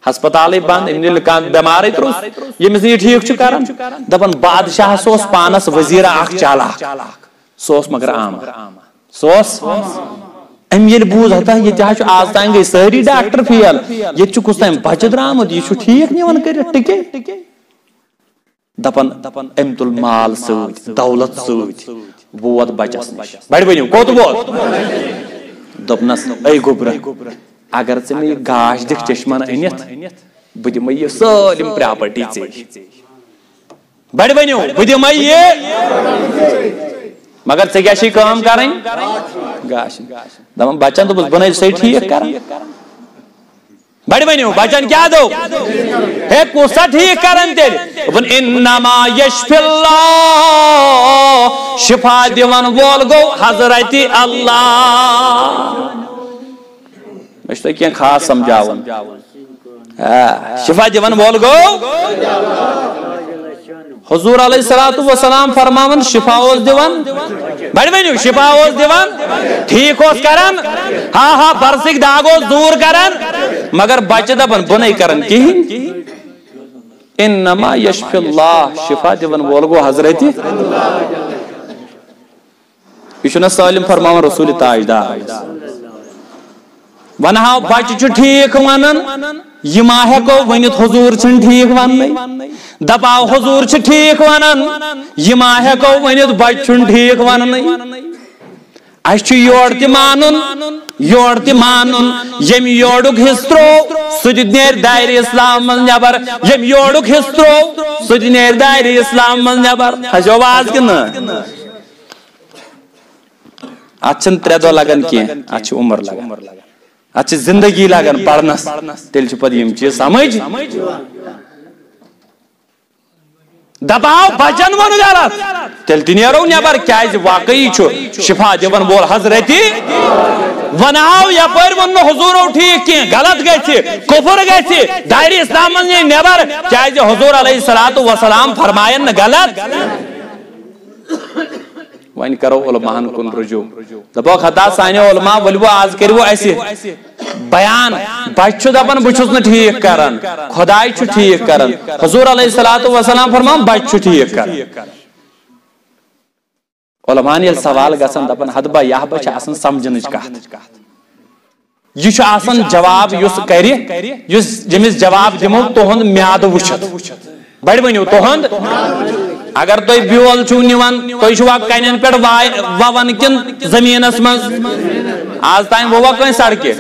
ہسپتالے بند امن کان بیمارے تروس یمس یہ ٹھیک چھ کران دپن بادشاہ سوس پانس وزیرہ اخ چالاک سوس مگر عام سوس ام یل بوز ہتا یہ تہ آز تان گئی ساری ڈاکٹر فیل یہ کس تم بچہ درامد یہ ٹھیک نیون کر ٹکے دپن ام تل مال ست دولت ست ووت بچس نش بڑ ونیو کوت ووت دپنس اے گوبرا اگر ژے مےٚ یہِ گاش دِکھ چشمن أنِتھ بہٕ دِمے یہِ سٲلِم پراپرٹی ژےٚ بڑ ونیو بہٕ دِمے یہِ مگر ژےٚ کیٛاہ چھے کٲم کرٕنۍ گاش دپان بچن دوٚپُس بہٕ نَے چھُسے ٹھیٖک کران بڑ ونیو بچن کیا دو ہے کُسا ٹھیک کران تیٚلہِ دوٚپُن انما یشفی اللہ شفا دِوان وول گوٚو حضرت اللہ میں چھُ تۄہہِ کینٛہہ خاص سمجھاوُن شفا دِوان وول گوٚو حضور علیہ الصلوۃ والسلام فرماون شفا اوس دِوان بڑ ونیو شفا اوس دِوان ٹھیک اوس کران ہاں برسک داغ اوس دور کران مگر بچہ دپان بہٕ نَے کران کہیٖنۍ انما یشفی اللہ شفا دِوان وول گوٚو حضرت یہ چھُنہ سٲلِم فرماون رسول تاجدار ونہاو بچہ چھُ ٹھیک ونان یہ ما ہیکو ونِتھ حضور چھن ٹھیک وننے دپاو حضور چھ ٹھیک ونان یہ ما ہیکو ونِتھ بچہ چھن ٹھیک وننے اس چھ یور تہ مانن یم یورک حصہ ترو سہ نیر دائرہ اسلام من نبر یم یورک حصہ ترو سہ نیر دائرہ اسلام من نبر ہجو واز کن اچھن 3 دۄہ لگن کی اچھ عمر لگن اچھ زندگی لگن پڑھنس تیل چھ پتہ یم چیز سمجھ دباو بچن ون غلط تیل تہ نیرو نبر کیاز واقعی چھ شفا دِوان وول حضرت وناو یپر ون حضورو ٹھیک کی غلط گژھِ کفر گژھِ دائرہ اسلام من نبر کیاز حضور علیہ الصلوۃ والسلام فرماین نہ غلط وین کرو علماءن کن رجوع دپو خطا سانیو علماء ولو آز کرو ایسے بیان بچہ دپان بہ چھس نہ ٹھیک کران خدائی چھ ٹھیک کران حضور علیہ الصلوۃ والسلام فرمان بچہ ٹھیک کران علماء یل سوال گژھان دپان حدبا یہ بچ آسان سمجھنچ کتھ یہ چھ آسان جواب یس کرِ یس جمس جواب دمو تہند میاد وچھت بڑ ونیو تہند اگر تو بیول چھو نیوان تو چھوا کینن پیٹ وون کن زمین اسمز آز تائیں وہ کوئی سڑکے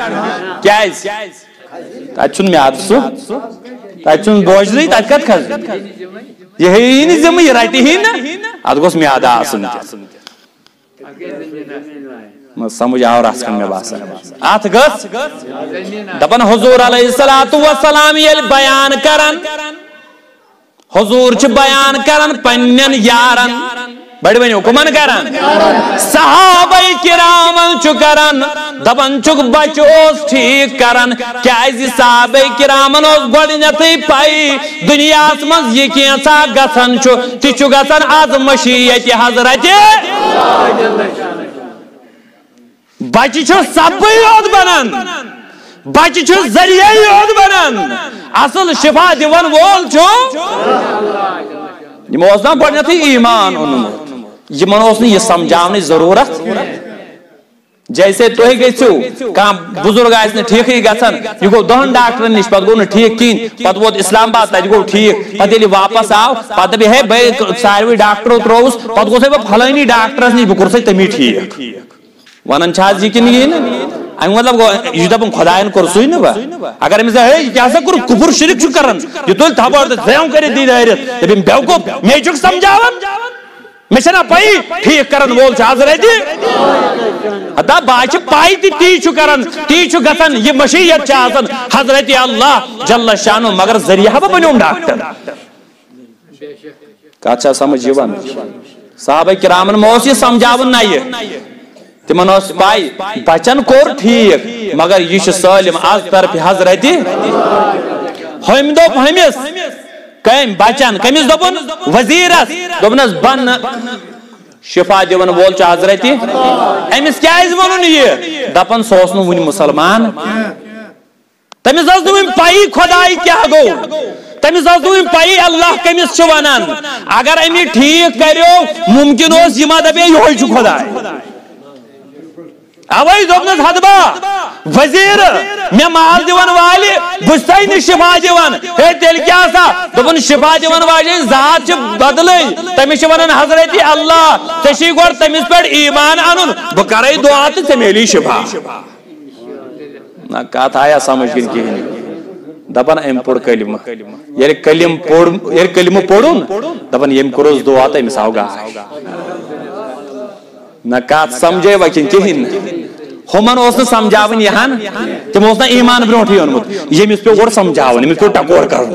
کیا ہے تاچ چھن میاد سو تاچ چھن بوجھ تاچ کت کھز یہ ہی نہیں زمین یہ رائٹی ہی نا آدھ گوس میاد آسن سمجھ آو راسکن میں باسا آتھ گس دپن حضور علیہ السلام یہ بیان کرن حضور چھ بیان کرن پنن یارن بڑی بنیو کمن کرن صحابہ کرامن چھ کرن دپن چک بچوس ٹھیک کرن کیازِ صحابہ کرامن اس گۄڈنیتھٕے پائی دنیا من یہ کینژھا گژھان چھ تہِ چھ گژھان از مشیت حضرت بچہ چھ سبے یوت بنان بچہ چھ ذریعہ یوت بنان اصل شفا دیون وول چھ یمو اوس نا گۄڈنیتھٕے ایمان اونمُت یمن اوس نہٕ یہ سمجھاونٕچ ضروٗرت جیسے تُہۍ گٔژھِو کانٛہہ بُزرگ آسہِ نہٕ ٹھیٖکٕے گژھان یہِ گوٚو 10 ڈاکٹرن نِش پتہٕ گوٚو نہٕ ٹھیٖک کِہیٖنۍ پتہٕ ووت اسلام آباد تتہِ گوٚو ٹھیٖک پتہٕ ییٚلہِ یہِ واپس آو پتہٕ دپہِ ہے بہٕ ساروٕے ڈاکٹرو ترٛووُس پتہٕ گوٚژھے بہٕ پھلٲنی ڈاکٹرس نِش بہٕ کوٚرسے تٔمی ٹھیٖک ونان چھِ آز یہِ کِنہٕ یی نہٕ امی مطلب یہ دپن خدائن کور سوئی نا اگر امس ہے کیا سا کور کفر شرک چھ کرن یہ تول تھبڑ زیوں کر دی دایرت دپن بیوقوف میں چھ سمجھاون میں چھنا پائی ٹھیک کرن وول چھ حضرت ادا باچ پائی تی چھ کرن تی چھ گژھن یہ مشیت چھ آسن حضرت اللہ جل شانہ مگر ذریعہ بنوم ڈاکٹر کاچا سمجھ یوان صحابہ کرامن موس یہ سمجھاون نہ یہ تمن اس پائی بچن کور ٹھیک مگر یہ سالم از طرف حضرت ہم دو ہمس کم بچن کمس دپن وزیرس دپنس بن شفا دیون وول چھ حضرت امس کیاز ونن یہ دپن سوس نو ونی مسلمان تمس اس نو پائی خدائی کیا گو تمس اس نو پائی اللہ کمس چھ ونان اگر امی ٹھیک کریو ممکن اس یما دپے یہ چھ خدائی اوے دپنس حدبا وزیر میں مال دیون والی بستائی نی شفا دیون ہے تیل کیا سا دپن شفا دیون والی ذات چھ بدلے تمس چھ ونان حضرت اللہ تشی گور تمس پر ایمان انن بہ کرے دعا تے میلی شفا نہ کات آیا سمجھ کن کہین دپن ام پڑ کلمہ یہ کلمہ پڑھن دپن یم کروس دعا تے مس آوگا نہ کات سمجھے وکن کہین ہمن اس سمجھاون یہان تم اس ایمان برونٹھی اونمت یمس پہ گوڑ سمجھاون یمس پہ ٹکور کرن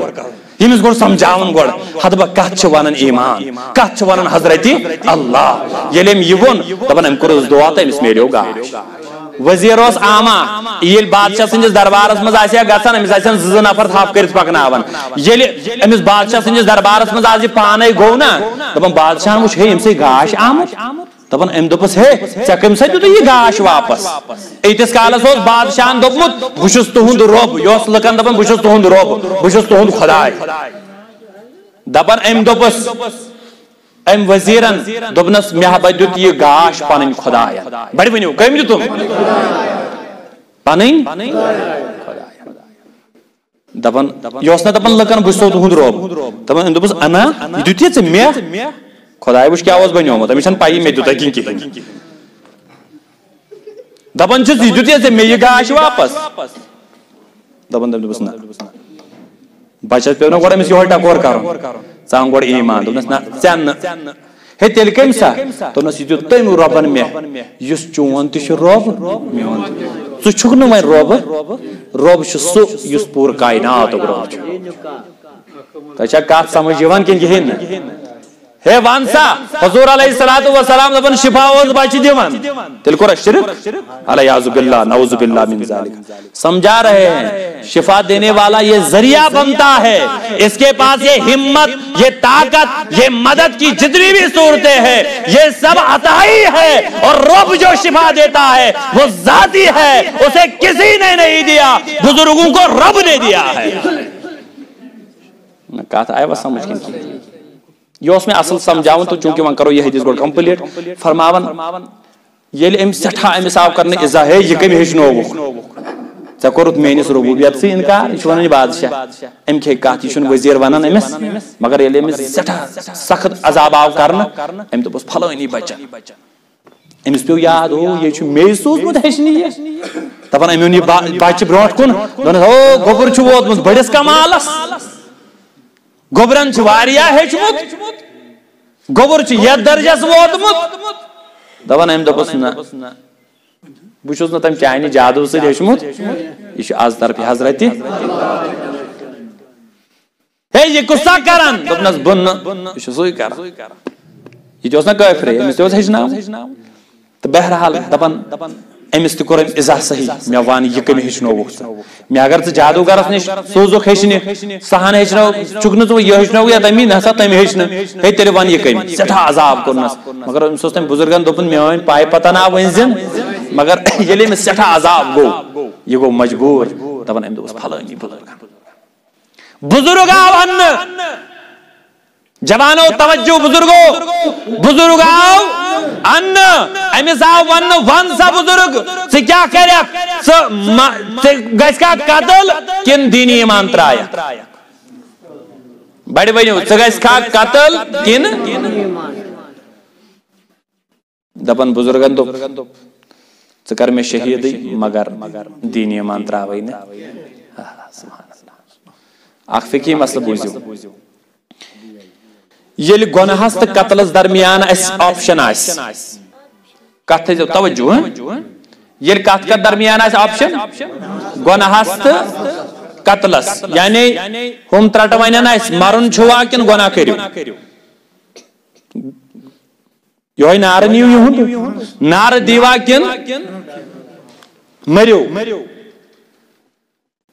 یمس گوڑ سمجھاون گوڑ حدبہ کت چھ ونن ایمان کت چھ ونن حضرت اللہ یلیم یون دپن ام کروس دعا تے مس میلیو گاش وزیر اس آما یل بادشاہ سندس دربارس مز آسیا گژھان امس آسن زٕ نفر تھاپ کرت پکناون یل امس بادشاہ سندس دربارس مز آز پانے گو نا دپن بادشاہ وچھ ہے امس گاش آمت دپن ام دپس ہے ژے کم سۭتۍ دیُت یہ گاش واپس ایتس کالس اوس بادشاہن دوٚپمُت بہٕ چھُس تُہُنٛد رۄب یہِ اوس لُکن دپان بہٕ چھُس تُہُنٛد رۄب بہٕ چھُس تُہُنٛد خۄداے دپان ام دوٚپُس ام وزیرن دوٚپنس مےٚ ہا دیُت یہ گاش پنٕنۍ خۄداین بڑِ ؤنِو کٔمۍ دیُتُم پنٕنۍ دپان یہِ اوس نا دپان لُکن بہٕ چھُسو تُہُنٛد رۄب دپان ام دوٚپُس انا یہِ دیُت ژےٚ مےٚ خدائی وچ کیا بنیومت امس چھن پائی مے دیُت کِنہٕ کِہیٖنۍ دپان چھُس یہِ دیُت ژےٚ مےٚ یہِ گاش واپس دپان دوٚپنس نہ بچس پیو نا گۄڈٕ أمِس یِہوے ٹکور کرُن ژٕ ان گۄڈٕ ایمان دوٚپنس نہ ژےٚ نہٕ ہے تیٚلہِ کٔمۍ سا دوٚپنس یہِ دیُت تٔمۍ رۄبن مےٚ یُس چون تہِ چھُ رۄب میون ژٕ چھُکھ نہٕ وۄنۍ رۄب چھُ سُہ یُس پوٗرٕ کایناتُک رۄب چھُ تۄہہِ چھا کتھ سمجھ یِوان کِنہٕ کِہیٖنۍ نہٕ ہے وان سا حضور علیہ الصلوۃ والسلام دپن شفا اوس بچہ دیوان تیل کورا شرک الیاذ باللہ نعوذ باللہ من ذالک سمجھا رہے ہیں شفا دینے والا یہ ذریعہ بنتا ہے اس کے پاس یہ ہمت یہ طاقت یہ مدد کی جتنی بھی صورتیں ہیں یہ سب عطا ہی ہے اور رب جو شفا دیتا ہے وہ ذاتی ہے اسے کسی نے نہیں دیا بزرگوں کو رب نے دیا ہے نہ کہا تھا وہ سمجھ کے یہ اس میں اصل سمجھاون تو چونکہ وہاں کرو یہ حدیث گوڑ کمپلیٹ فرماون یہ ام سٹھا امس آو کرنے ازا ہے یہ کمی ہیچنو ژےٚ کوٚرُتھ میٲنِس ربوٗبیتسٕے اِنکار یہِ چھُ وَنان یہِ بادشاہ اَمہِ کھیٚیہِ کَتھ یہِ چھُنہٕ ؤزیٖر وَنان أمِس مگر ییٚلہِ أمِس سٮ۪ٹھاہ سخت عذاب آو کرنہٕ أمۍ دوٚپُس پھلٲنی بچن أمِس پیوٚو یاد او یہِ چھُ مے سوٗزمُت ہیٚچھنہِ یہِ دپان أمۍ اوٚن یہِ بچہِ برونٛٹھ کُن دوٚپنس او گوٚبُر چھُ ووتمُت بٔڑِس کمالس گوٚبرن چھُ واریاہ ہیٚچھمُت گوٚبُر چھُ یتھ درجس ووتمُت دپان أمۍ دوٚپُس نہ بہٕ چھُس نہٕ تٔمۍ چانہِ جادوٗ سۭتۍ ہیٚچھمُت یہِ چھُ از طرفہِ حضرتِ ہے یہِ کُس سا کران دوٚپنس بہٕ نہٕ یہِ چھُ سُے کران یہِ تہِ اوس نا کٲفرے أمِس تہِ اوس ہیٚچھناوُن تہٕ بہرحال دپان أمِس تہِ کوٚر أمۍ اِزاہ صحیح مےٚ وَن یہِ کٔمۍ ہیٚچھنووُکھ ژٕ مےٚ اگر ژٕ جادوٗگرس نِش سوٗزُکھ ہیٚچھنہِ سُہ ہن ہیٚچھنو چھُکھ نہٕ ژٕ یہِ ہیٚچھنووُ یا تمی نہ سا تٔمۍ ہیٚچھنہٕ ہے تیٚلہِ وَن یہِ کٔمۍ سٮ۪ٹھاہ عذاب کوٚرنس مگر أمِس اوس تٔمۍ بُزرگن دوٚپُن مےٚ وۄنۍ پاے پتہ نا ؤنۍ زن مگر ییٚلہِ أمِس سٮ۪ٹھاہ عذاب گوٚو یہِ گوٚو مجبوٗر دپان أمۍ دوٚپُس پھلٲنی بُزرگ آو اننہٕ جوانو توجہ بزرگ آو اننہٕ أمِس آو وننہٕ ون سا بُزرگ ژٕ کیٛاہ کرکھ ژٕ گژھکھا قتل کِنہٕ دیٖنی ایٖمان ترٛایکھ بڑِ ؤنِو ژٕ گژھکھا قتل کِنہٕ دپان بُزرگن دوٚپ ژٕ کر مےٚ شہیٖدٕے مگر دیٖنی ایٖمان ترٛاوَے نہٕ اکھ فقی مسلہٕ بوٗزِو ییٚلہِ گۄناہس تہٕ قتلس درمیان اسہِ آپشن آسہِ کتھ تھٲیزیو توجہ ییٚلہِ کتھ کتھ درمیان آسہِ آپشن گۄناہس تہٕ قتلس یعنی ہُم ترٹہٕ ونن اسہِ مرُن چھُوا کِنہٕ گۄناہ کٔرِو یہوے نعرٕ نِیِو یِہُنٛد نعرٕ دیٖوا کِنہٕ مٔرِو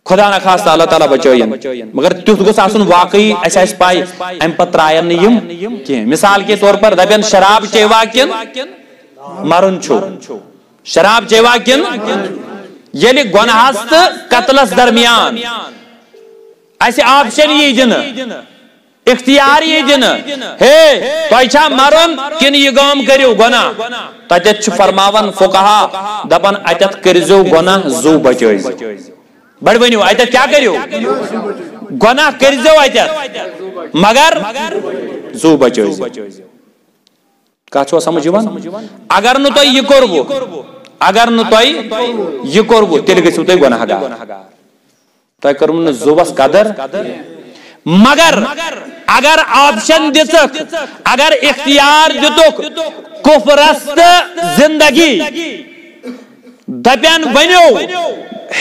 خدا نخواستہ اللہ تعالیٰ بچٲیِن مگر تیُتھ گوٚژھ آسُن واقعی اسہِ آسہِ پاے امہِ پتہٕ ترٛاین نہٕ یِم کینٛہہ مثال کے طور پر دپن شراب چیوا کِنہٕ مرُن چھُ شراب چیوا کِنہٕ ییٚلہِ گۄناہس تہٕ قتلس درمیان اسہِ آپشن یی دِنہٕ اختیار یی دِنہٕ ہے تۄہہِ چھا مرُن کِنہٕ یہِ کٲم کٔرِو گۄناہ تتٮ۪تھ چھُ فرماوان فقہا دپان اتٮ۪تھ کٔرۍزیو گۄناہ زُو بچٲیزیو بڑ ؤنِو اتٮ۪تھ کیٛاہ کٔرِو گۄناہ کٔرۍزیو اتٮ۪تھ مگر زُو بچٲیزیو کتھ چھُوا سمجھ یِوان اگر نہٕ تۄہہِ یہِ کوٚروٕ تیٚلہِ گٔژھِو تُہۍ گۄناہ گار تۄہہِ کٔرٕو نہٕ زُوس قدر مگر اگر آپشن دِژٕکھ اگر اختیار دِتُکھ کُفرس تہٕ زندگی دپن بنیو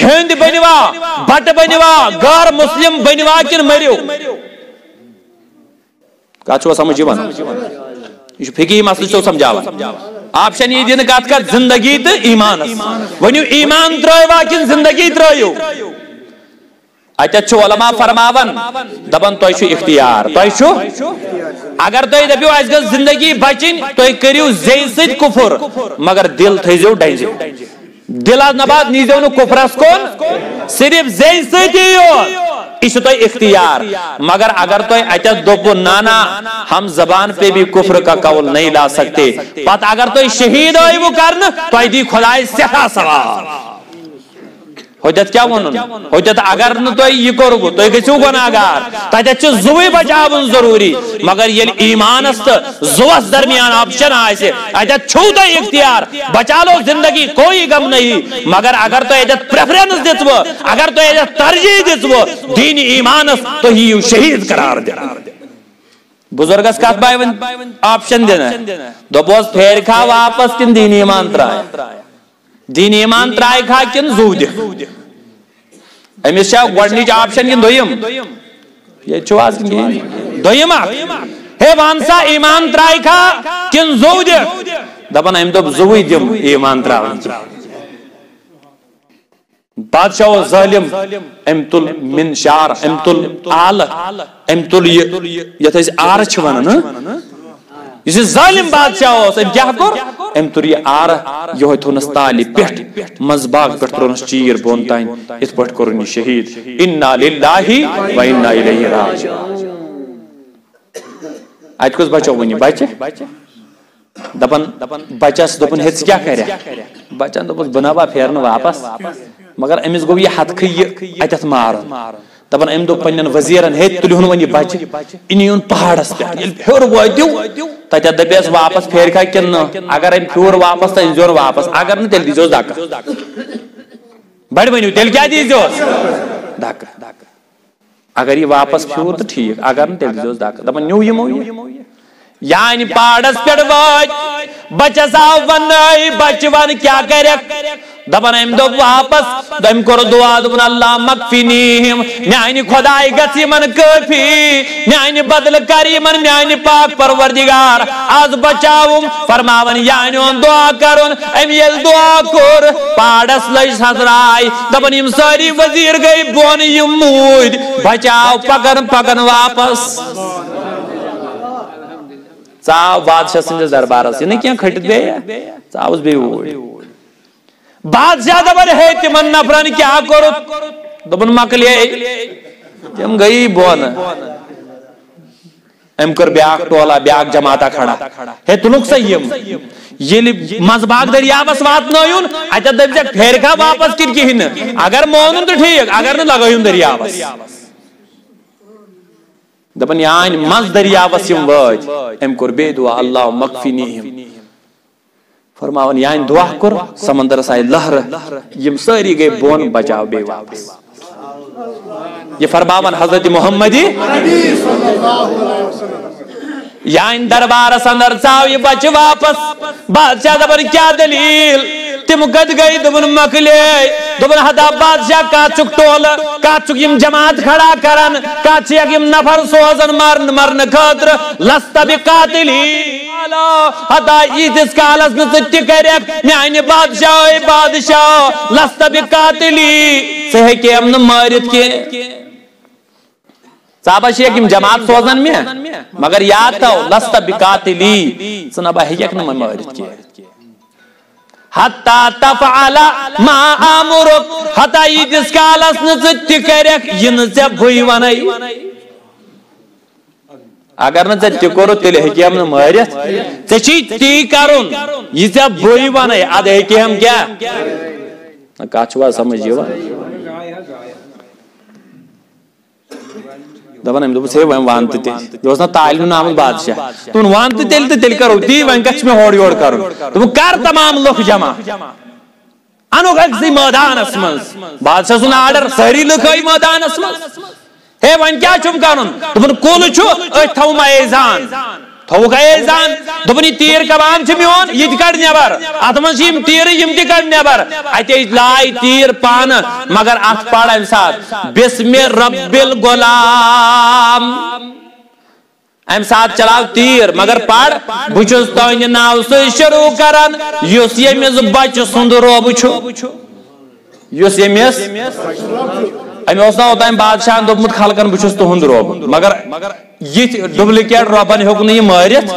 ہند بنوا بٹ بنوا غیر مسلم بنوا کن مریو کتھ چھوا سمجھ یِوان یہ فقہی مسلہٕ چھو سمجھاوان آپشن یہ دِنہٕ کتھ کتھ زندگی تہٕ ایمانس ؤنِو ایمان ترٛٲیوا کِنہٕ زندگی ترٛٲیِو اتٮ۪تھ چھُ علماء فرماوان دپان تۄہہِ چھُ اختیار تۄہہِ چھُ اگر تُہۍ دٔپِو اسہِ گٔژھ زندگی بچٕنۍ تُہۍ کٔرِو زیٚیہِ سۭتۍ کُفُر مگر دل تھٲیزیو ڈنجہِ دلس نباد نیٖزیو نہٕ کُفرس کُن صرف زیٚیہِ سۭتی یوت یہ چھُ تۄہہِ اختیار مگر اگر تۄہہِ اتٮ۪تھ دوٚپوٕ نہ ہم زبان پہ بھی کفر کا قول نہیں لا سکتے پتہٕ اگر تُہۍ شہید ٲیوٕ کرنہٕ تۄہہِ دی خۄداے سٮ۪ٹھاہ ثواب ہوٚتٮ۪تھ کیٛاہ وَنُن ہوٚتٮ۪تھ اگر نہٕ تۄہہِ یہِ کوٚروٕ تُہۍ گٔژھِو گۄناہ گار تتٮ۪تھ چھُ زُوٕے بچاوُن ضروٗری مگر ییٚلہِ ایمانس تہٕ زُوس درمیان آپشن آسہِ اتٮ۪تھ چھُو تۄہہِ اختیار بچا لو زندگی کوئی غم نہیں مگر اگر تۄہہِ اتٮ۪تھ پریفرنس دِژوٕ اگر تۄہہِ اتٮ۪تھ ترجیح دِژوٕ دیٖنہِ ایمانس تُہۍ یِیِو شہید قرار دِنہٕ بُزرگس کتھ بایہِ وۄنۍ آپشن دِنہٕ دوٚپہوس پھیرِ کھا واپس کِنہٕ دیٖنہِ ایمان ترٛایہِ دیٖنہِ ایمان ترٛایہِ کھا کِنہٕ زُو دِ أمِس چھا گۄڈنِچ آپشن کِنہٕ دوٚیِم ییٚتہِ چھُو آز دوٚیِم اکھ ہے وَن سا ایمان ترٛایہِ کھا کِنہٕ زُو دِ دپان أمۍ دوٚپ زُوٕے دِم ایمان ترٛاوُن بادشاہ اوس ظٲلِم أمۍ تُل منشار أمۍ تُل آلہٕ أمۍ تُل یہِ یتھ أسۍ آرٕ چھِ ونان یُس یہِ ظٲلِم بادشاہ اوس أمۍ کیٛاہ کوٚر أمۍ تُل یہِ آرٕ یِہوے تھوونس تالہِ پٮ۪ٹھ منٛزباگ پٮ۪ٹھ ترٛوونس چیٖر بۄن تانۍ یِتھ پٲٹھۍ کوٚرُن یہِ شہید اِنا لِلّٰہِ و اِنا اِلَیْہِ راجِعوٗن اتہِ کُس بچو وُنہِ بچہِ دپان بچس دوٚپُن ہے ژٕ کیٛاہ کرکھ بچن دوٚپُس بہٕ نہ با پھیرنہٕ واپس مگر امس گو یہ حد یہ اتت مارن دپان ام دپ پنن وزیرن ہے تلہن ون یہ بچہ انیون پہاڑس پہ ہیور واتو تت دپیس واپس پھیر کھا کن اگر ام پھیور واپس تو انزور واپس اگر نہ تیل دیزوس دکہ بڑ ونیو تیل کیا دیزوس دکہ اگر یہ واپس پھیور تو ٹھیک اگر نہ تیل دیزوس دکہ دپان نیو یمو یعنی پہاڑس پہ وات بچس آو ون بچہ ون کیا کرک دپان ام دپ واپس ام کور دعا دپان اللہ مکفینیہم میانہ خدائے گژھ یمن کافی میانہ بدل کر یمن میانہ پاک پروردگار آز بچاوم فرماون یعنی دعا کرن ام یل دعا کور پہاڑس لج سسرائی دپان یم ساری وزیر گئی بون یم مود بچاو پکن پکن واپس ژاو بادشاہ سندس دربارس یہ کیا کھٹت بیٚیہِ ژاوس بیٚیہِ اوٗرۍ بادشاہ دپان ہے تمن نفرن کیا کورت دپن مکلے تم گئی بون ام کر بیاکھ ٹولا بیاکھ جماعتا کھڑا ہے تلک سا یم یل مزباگ دریاوس واتنایون اتہ دپزیک پھیرکھا واپس کن کہین اگر مونن تو ٹھیک اگر نہ لگایون دریاوس دپن یان مز دریاوس یم وات ام کور بے دعا اللہ مکفینیہم فرماون یان دعا کر سمندر آئی لہر یم ساری گئی بون بچاو بے واپس یہ فرماون حضرت محمدی یان دربارس اندر ژاو یہ بچہ واپس بادشاہ دپن کیا دلیل تم کت گئی دپن مکلے دپن ہتا بادشاہ کچک ٹول کچک یم جماعت کھڑا کرن کچ یم نفر سوزن مرن خاطر لست بقاتلی ہتا یتس کالس نہ ژٕ کرک میانہ بادشاہ لست بقاتلی ژٕ ہیٚکیم نہٕ مٲرِتھ کینٛہہ ژا شیخ یم جماعت سوزن میں مگر یاد تھو لست بقاتلی ژٕ نبا ہیٚککھ نہٕ مٲرِتھ کینٛہہ حتی تفعل ما آمرک حتی یتس کالس نہ ژٕ تہِ کرک یہ نہ ژےٚ بٕے ونے اگر نہ ژےٚ تہِ کوٚرُتھ تیٚلہِ ہیٚکیم نہٕ مٲرِتھ ژےٚ چھی تی کرُن یہ ژےٚ بٕے ونے ادٕ ہیٚکیم کیٛاہ کتھ چھُوا سمجھ یِوان دپان ام دوٚپُس ہے وۄنۍ ون تہٕ تیٚلہِ یہِ اوس نا تعلیٖم نامُک بادشاہ دوٚپُن ون تہٕ تیٚلہِ کرو تی وۄنۍ کتھ چھُ مےٚ ہورٕ یورٕ کرُن دوٚپُن کر تمام لُکھ جمع انُکھ أکسٕے مٲدانس منٛز بادشاہ سُنٛد آرڈر سٲری لُکھ آیہِ مٲدانس منٛز ہے وۄنۍ کیٛاہ چھُم کرُن دوٚپُن کُل چھُ أتھۍ تھاوُم ایزان تھوُکھ ایزان دوٚپُن یہِ تیٖر کمان چھُ میون یہِ تہِ کڑ نٮ۪بر اتھ منٛز چھِ یم تیٖرٕ یم تہِ کڑ نٮ۪بر اتے لاے تیٖر پانہٕ مگر اتھ پڑ امہِ ساتہٕ بسم رب الغلام امہِ ساتہٕ چلاو تیٖر مگر پڑ بہٕ چھُس تُہنٛدِ ناوٕ سۭتۍ شروع کران یُس ییٚمِس بچہٕ سُنٛد رۄب چھُ یُس ییٚمِس امہِ اوس نا اوٚتام بادشاہن دوٚپمُت خلقن بہٕ چھُس تُہُنٛد رۄب مگر یِتھ ڈُپلِکیٹ رۄبن ہیوٚک نہٕ یہِ مٲرِتھ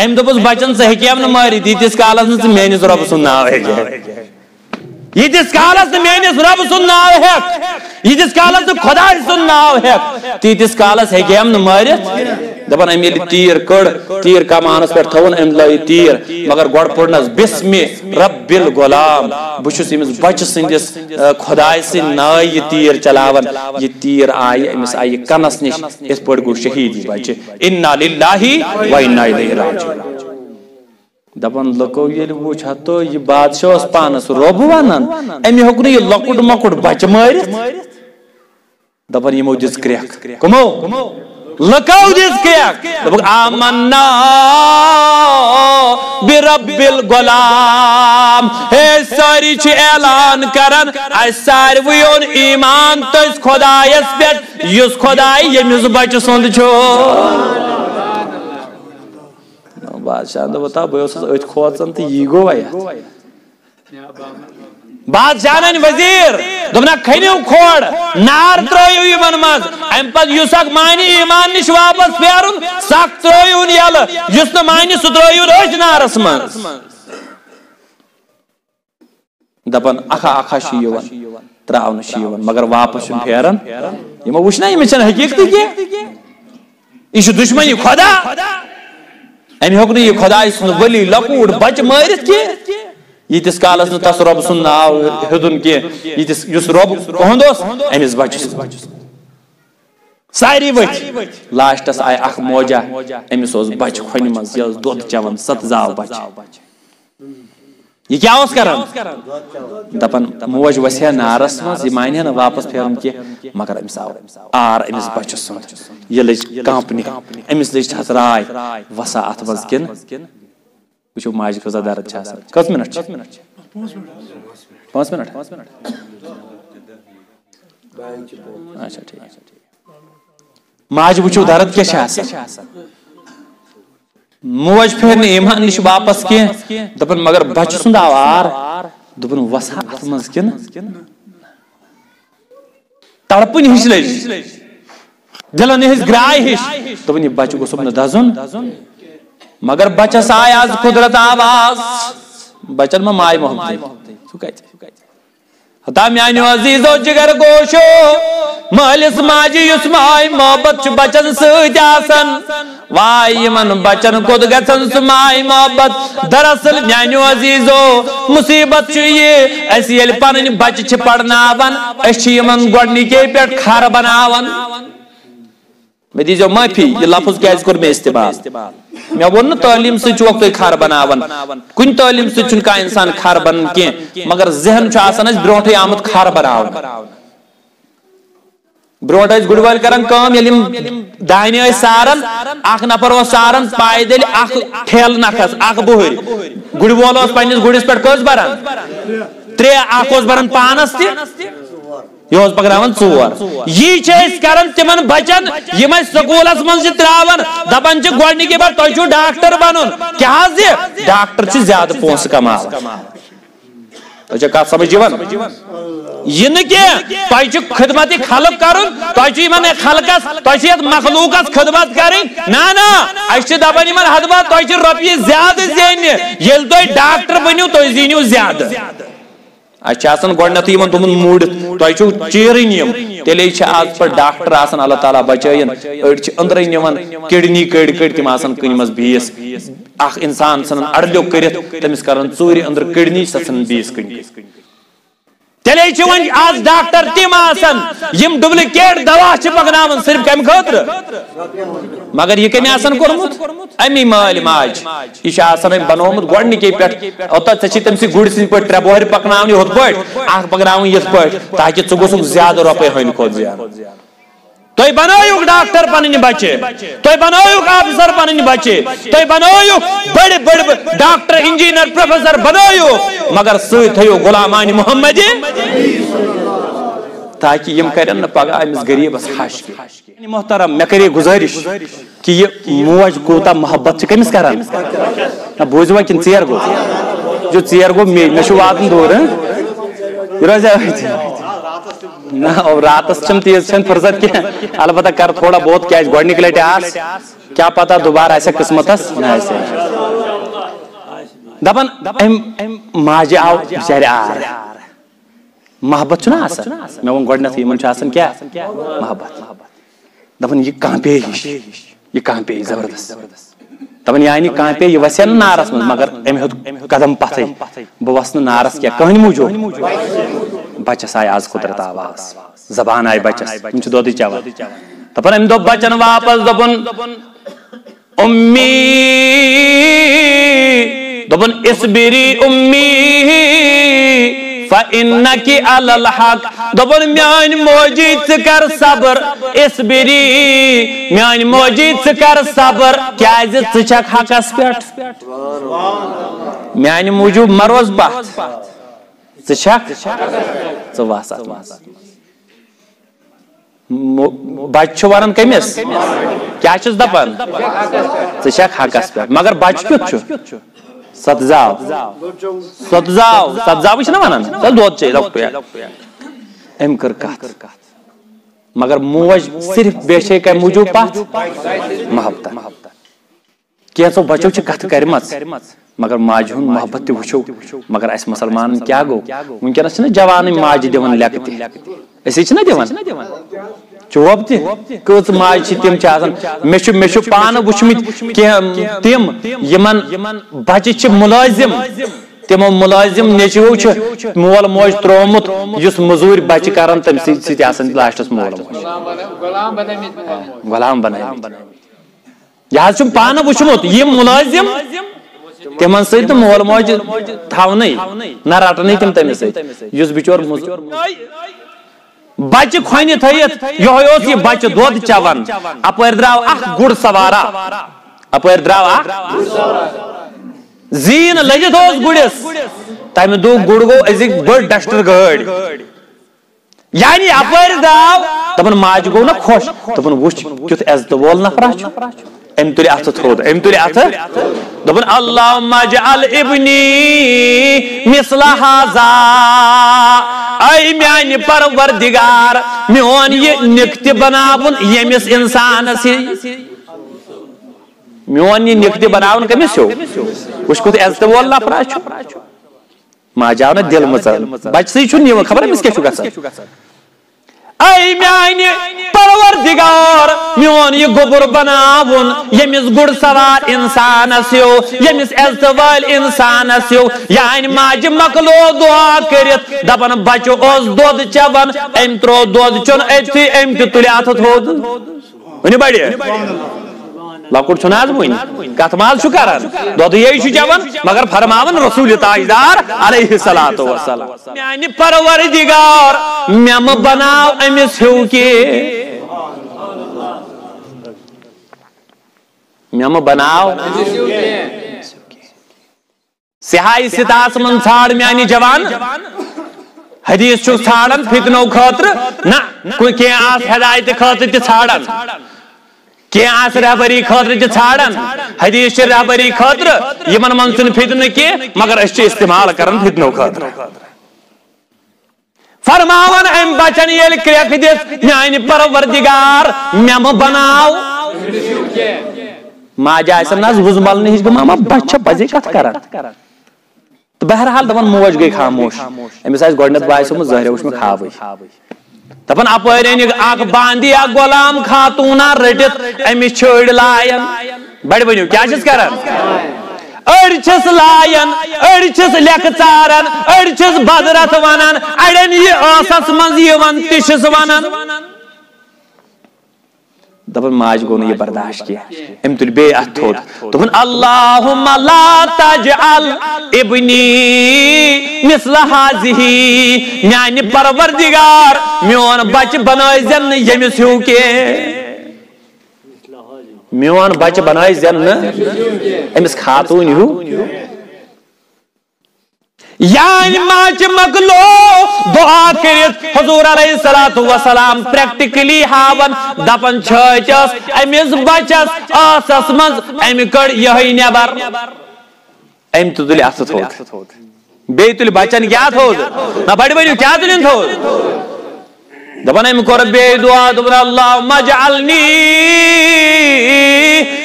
أمۍ دوٚپُس بچن ژٕ ہیٚکیم نہٕ مٲرِتھ ییٖتِس کالس نہٕ ژٕ میٲنِس رۄبہٕ سُنٛد ناو ہیٚکہِ ییٖتِس کالس نہٕ میٲنِس رۄبہٕ سُنٛد ناو ہیٚکھ ییٖتِس کالس نہٕ خۄداے سُنٛد ناو ہیٚکھ تیٖتِس کالس ہیٚکیم نہٕ مٲرِتھ دپان أمۍ ییٚلہِ تیٖر کٔڑ تیٖر کمانس پٮ۪ٹھ تھوُن أمۍ لٲگۍ تیٖر مگر گۄڈٕ پوٚرنس بسم رب الغلام بہٕ چھُس أمِس بچہٕ سٕنٛدِس خۄداے سٕنٛدِ ناوِ یہِ تیٖر چلاوان یہِ تیٖر آیہِ أمِس آیہِ یہِ کنس نِش یِتھ پٲٹھۍ گوٚو شہیٖد یہِ بچہٕ انا للہ و انا الیہ راجعون دپان لُکو ییٚلہِ وٕچھ ہتو یہِ بادشاہ اوس پانس رۄب ونان أمۍ ہیوٚک نہٕ یہِ لۄکُٹ مۄکُٹ بچہٕ مٲرِتھ دپان یِمو دِژ کرٛیکھ کٕمو لُکو دِژ کرٛیکھ دوٚپُکھ آمنا برب الغلام ہے سٲری چھِ اعلان کران اسہِ ساروٕے اوٚن ایمان تٔتھۍ خۄدایس پٮ۪ٹھ یُس خۄداے ییٚمِس بچہٕ سُنٛد چھُ بادشاہ دوٚپ بہٕ اوسُس أتھۍ کھوژان تہٕ یی گوٚوا یتھ بادشاہ نن وزیر دوٚپنکھ کھٔنِو کھۄڑ نار ترٲیِو یِمن منٛز امہِ پتہٕ یُس اکھ مانہِ ایمان نِش واپس پھیرُن سکھ ترٲیِوُن یلہٕ یُس نہٕ مانہِ سُہ ترٲیِوُن أتھۍ نارس منٛز دپان اکھا چھُ یِوان تراونہٕ چھُ یِوان مگر واپس چھُنہٕ پھیران یِمو وٕچھ نا ییٚمِس چھنہٕ حقیٖقتٕے کینٛہہ یہِ چھُ دُشمنی خۄدا أمۍ ہیوٚک نہٕ یہِ خۄداے سُنٛد ؤلی لۄکُٹ بچہٕ مٲرِتھ کینٛہہ یتس کالس نہٕ تس رۄب سُنٛد ناو ہیوٚدُن کینٛہہ یتس یُس رۄب تُہُنٛد اوس أمِس بچس ساری ؤتھۍ لاسٹس آیہِ اکھ موجا أمِس اوس بچہِ کھۄنہِ منٛز یہِ اوس دۄد چٮ۪وان سۄ تہِ زاو بچہِ یہ کیا اوس کران دپان موج وسہِ ہا نارس منٛز یہِ مانہِ ہا نہٕ واپس پھیرُن کینٛہہ مگر أمِس آو آر أمِس بچس سُنٛد یہِ لٔج کانٛپنہِ أمِس لٔج تھس راے وسا اتھ منٛز کِنہٕ وٕچھو ماجہِ کۭژاہ درد چھِ آسان کٔژ مِنٹ چھِ 5 منٹ اچھا ٹھیک ماجہِ وٕچھو درد کیٛاہ چھِ آسان موج پھیر نہٕ ایمان نِش واپس کینٛہہ دپان مگر بچہِ سُنٛد آو آر دوٚپُن وسہٕ ہا اتھ منٛز کِنہٕ تڑپٕنۍ ہِش لٔج دِلن ہٕنٛز گراے ہِش دوٚپُن یہِ بچہِ گوٚژھُم نہٕ دزُن مگر بچس آیہِ آز قدرت آواز بچن ما ماے محبت سُہ کتہِ ہتا میانیو عزیزو جگر گوشو مٲلِس ماجہِ یُس ماے محبت چھُ بچن سۭتۍ آسان واے یِمن بچن کوٚت گژھن سُہ ماے محبت دراصل میانیو عزیزو مصیبت چھُ یہِ أسۍ ییٚلہِ پنٕنۍ بچہِ چھِ پرناوان أسۍ چھِ یِمن گۄڈنِکے پٮ۪ٹھ کھر بناوان مےٚ دیٖزیو معٲفی یہِ لفظ کیازِ کوٚر مےٚ استعمال مےٚ ووٚن نہٕ تعلیٖم سۭتۍ چھُوکھ تُہۍ کھر بناوان کُنہِ تعلیٖم سۭتۍ چھُنہٕ کانٛہہ انسان کھر بنان کینٛہہ مگر ذہن چھُ آسان اسہِ برونٛٹھٕے آمُت کھر بناونہٕ برونٛٹھ ٲسۍ گُرۍ وٲلۍ کران کٲم ییٚلہِ یِم دانہِ ٲسۍ ساران اکھ نفر اوس ساران پایدٔلۍ اکھ ٹھیلہٕ نکھس اکھ بُہٕرۍ گُرۍ وول اوس پننِس گُرِس پٮ۪ٹھ کٔژ بران 3 اکھ اوس بران پانس تہِ یہ اوس پکناوان 4 یی چھِ أسۍ کران تِمن بچن یِم أسۍ سکوٗلس منٛز چھِ تراوان دپان چھِ گۄڈنِکہِ پٮ۪ٹھ تۄہہِ چھُو ڈاکٹر بنُن کیٛاہ حظ یہِ ڈاکٹر چھِ زیادٕ پونٛسہٕ کماوان تۄہہِ چھا کتھ سمجھ یِوان یہِ نہٕ کینٛہہ تۄہہِ چھُ خدمتِ خلق کرُن تۄہہِ چھُ یِمن خلقس تۄہہِ چھِ یتھ مخلوٗقس خدمت کرٕنۍ نہ أسۍ چھِ دپان یِمن حدبا تۄہہِ چھِ رۄپیہِ زیادٕ زیننہِ ییٚلہِ تُہۍ ڈاکٹر بٔنِو تُہۍ زیٖنِو زیادٕ اَسہِ چھِ آسان گۄڈنیتھٕے یِمن تُمن موٗڈِتھ تۄہہِ چھُو چیٖرٕنۍ یِم تیٚلے چھِ آز پتہٕ ڈاکٹر آسان اللہ تعالیٰ بچٲیِن أڑۍ چھِ أنٛدرٕے نِوان کِڈنی کٔڑۍ تِم آسان کُنہِ منٛز بیٚیِس اکھ انسان ژھٕنان اڑلیو کٔرِتھ تٔمِس کران ژوٗرِ أنٛدرٕ کِڈنی سۄ ژھٕنان بیٚیِس کُنہِ تیٚلے چھِ وۄنۍ آز ڈاکٹر تِم آسان یِم ڈُپلِکیٹ دوا چھِ پکناوان صرف کمہِ خٲطرٕ مگر یہِ کٔمۍ آسان کوٚرمُت امی مٲلۍ ماجہِ یہِ چھُ آسان أمۍ بنومُت گۄڈنِکے پٮ۪ٹھ اوٚتتھ ژےٚ چھِ تٔمۍ سٕے گُرۍ سٕنٛدۍ پٲٹھۍ 3 بۄہرِ پکناونہِ ہُتھ پٲٹھۍ اکھ پکناوٕنۍ یِتھ پٲٹھۍ تاکہِ ژٕ گوٚژھُکھ زیادٕ رۄپے ہٕنٛدۍ کھۄتہٕ زینُن تُہۍ بنٲیِو ڈاکٹر پنٕنۍ بچہِ تُہۍ بنٲیِو آفیسر پنٕنۍ بچہِ تُہۍ بنٲیِو بٔڑۍ ڈاکٹر انجیٖنر پروفیسر بنٲیِو مگر سۭتۍ تھٲیِو غلامانہِ محمدِ تاکہِ یِم کرن نہٕ پگہہ أمِس غریٖبس ہش کینٛہہ محترم مےٚ کرے گُزٲرِش کہِ یہِ موج کوٗتاہ محبت چھِ کٔمِس کران نہ بوٗزِو وۄنۍ کِنہٕ ژیر گوٚو جو ژیر گوٚو مےٚ چھُ واتُن دوٗر یہِ روزیا نہ راتس چھنہٕ تیٖژ چھنہٕ فرصت کینٛہہ البتہ کر تھوڑا بہت کیازِ گۄڈنِکہِ لٹہِ آس کیٛاہ پتہ دُبارٕ آسیا قٕسمتس نہ آسہِ دپان أمۍ ماجہِ آو بِچارِ آر محبت چھُنہ آسان مےٚ ووٚن گۄڈنیتھٕے یِمن چھُ آسان کیٛاہ محبت دپان یہِ کانٛپے ہِش یہِ کانٛپے زبردست دپان یعنی کانٛپے یہِ وسہِ ہا نہٕ نارس منٛز مگر أمۍ ہیوٚت قدم پتھٕے بہٕ وسہٕ نہٕ نارس کینٛہہ کٕہٕنۍ موٗجوٗب بچس آیہِ آز قدرت آواز زبان آیہِ بچس یِم چھِ دۄدٕے چٮ۪وان دپان أمۍ دوٚپ بچن واپس دوٚپُن اُمی دوٚپُن اصبری اُمی فإنك على الحق دوٚپُن میٲنۍ موجی ژٕ کر صبر اصبری میٲنۍ موجی ژٕ کر صبر کیازِ ژٕ چھکھ حقس پٮ۪ٹھ میانہِ موٗجوٗب مہ روز پتھ ژٕ چھکھ ژٕ وس اتھ بچہِ چھُ ونان کٔمِس کیٛاہ چھُس دپان ژٕ چھکھ حقس پٮ۪ٹھ مگر بچہِ کیُتھ چھُ ستزاو چھِ نہ ونان دۄد چے لۄکٹُے أمۍ کٔر کتھ مگر موج صرف بیچے کمہِ موٗجوٗب پتھ محبت کینٛژو بچو چھِ کتھٕ کرِمژ مگر ماجہِ ہُنٛد محبت تہِ وٕچھو مگر اسہِ مُسلمانن کیٛاہ گوٚو وٕنکیٚنس چھِنہ جوانٕے ماجہِ دِوان لیٚکہٕ تہِ أسی چھِنہ دِوان چوب تہِ کٔژ ماجہِ چھِ تِم چھِ آسان مےٚ چھُ پانہٕ وٕچھمٕتۍ کینٛہہ تِم یِمن بچہِ چھِ مُلٲزِم تمو ملازم نیچو مول موج ترومت اس مزور بچہ کران تم سی آسان لاسٹس مول موج غلام بنائی یہ پانہ وچمت یہ ملازم تمن ست مول موج تھونے نہ رٹنے تم تمس اس بچور بچہ کھن تھیت یہ بچہ دود چوان اپر درو اخ گڑ سوارا اپر درو اخ زین لگت گڑس تمہ دہ گڑ گو ازک بڑ ڈسٹر گاڑی یعنی اپر درو دپن ماج گو نا خوش دپن وچ کیت عزت وول نفرا ام تل اتھ تھود ام تل اتھ دپن اللهم اجعل ابنی مثل هذا اے میان پروردگار میون یہ نکت بناون یمس انسان سی میون یہ نکت بناون کمس ہو وچ کو عزت وول نفرا ما جاو نا دل مزل بچ سی چھن یہ خبر مس کیا چھو اے میان پروردگار میون یہ گبر بناون یمس گڑ سوار انسان سیو یمس عزت وال انسان سیو یعنی ماج مکلو دعا کرت دپن بچو اس دود چون ام ترو دود چون ایتھی ام تلیات تھود ونی بڑی لکٹ چھن آز ون کت مال چھ کران دود یہ چون مگر فرماون رسول تاجدار علیہ الصلوۃ والسلام میان پروردگار میم بناو امس ہو کے میم بناو سہائی ستاس من ژھاڑ میانی جوان حدیث چھو ژھاڑن فتنو خاطر نہ کوئی کی آس ہدایت خاطر تہ ژھاڑن کی آس رہبری خاطر تہ ژھاڑن حدیث چھ رہبری خاطر یمن من چھن فتنہ کی مگر اس استعمال کرن فتنو خاطر فرماون ام بچن یل کرک دس میانی پروردگار میم بناو ما جائے سمناز وزمال نہیں گما ما بچہ پزی کت کران تو بہرحال دپن موج گئی خاموش امس آس گۄڈنیتھ باسیومت ظاہرہ وچھ مےٚ خوابٕے دپن اپٲرۍ اکھ باندی اکھ غلام خاتونا رٹت امس چھڑ لایان بڑ ؤنِو کیاہ چھس کران أڑ چھس لایان أڑ چھس لیکھ ژاران أڑ چھس بدرت ونان اڑین یہ ٲسس منٛز یِوان تہِ چھس ونان دپن ماج گو یہ برداشت کیا ام تل بے اتھ تھود دپن اللهم لا تجعل ابنی مثل هذه میانی پروردگار میون بچ بنائی زن یمس ہیو کے میون بچ بنائی زن امس خاتون ہیو یعنی ماچ مکلو دعا کرت حضور علیہ الصلوۃ والسلام پریکٹیکلی ہاون دپن چھچس امس بچس آسس منز ام کڑ یہ نبر ام تل اتھ تھود بے تل بچن کیا تھود نہ بڑ ؤنِو کیا تلن تھود دپن ام کور بے دعا دپن اللهم اجعلنی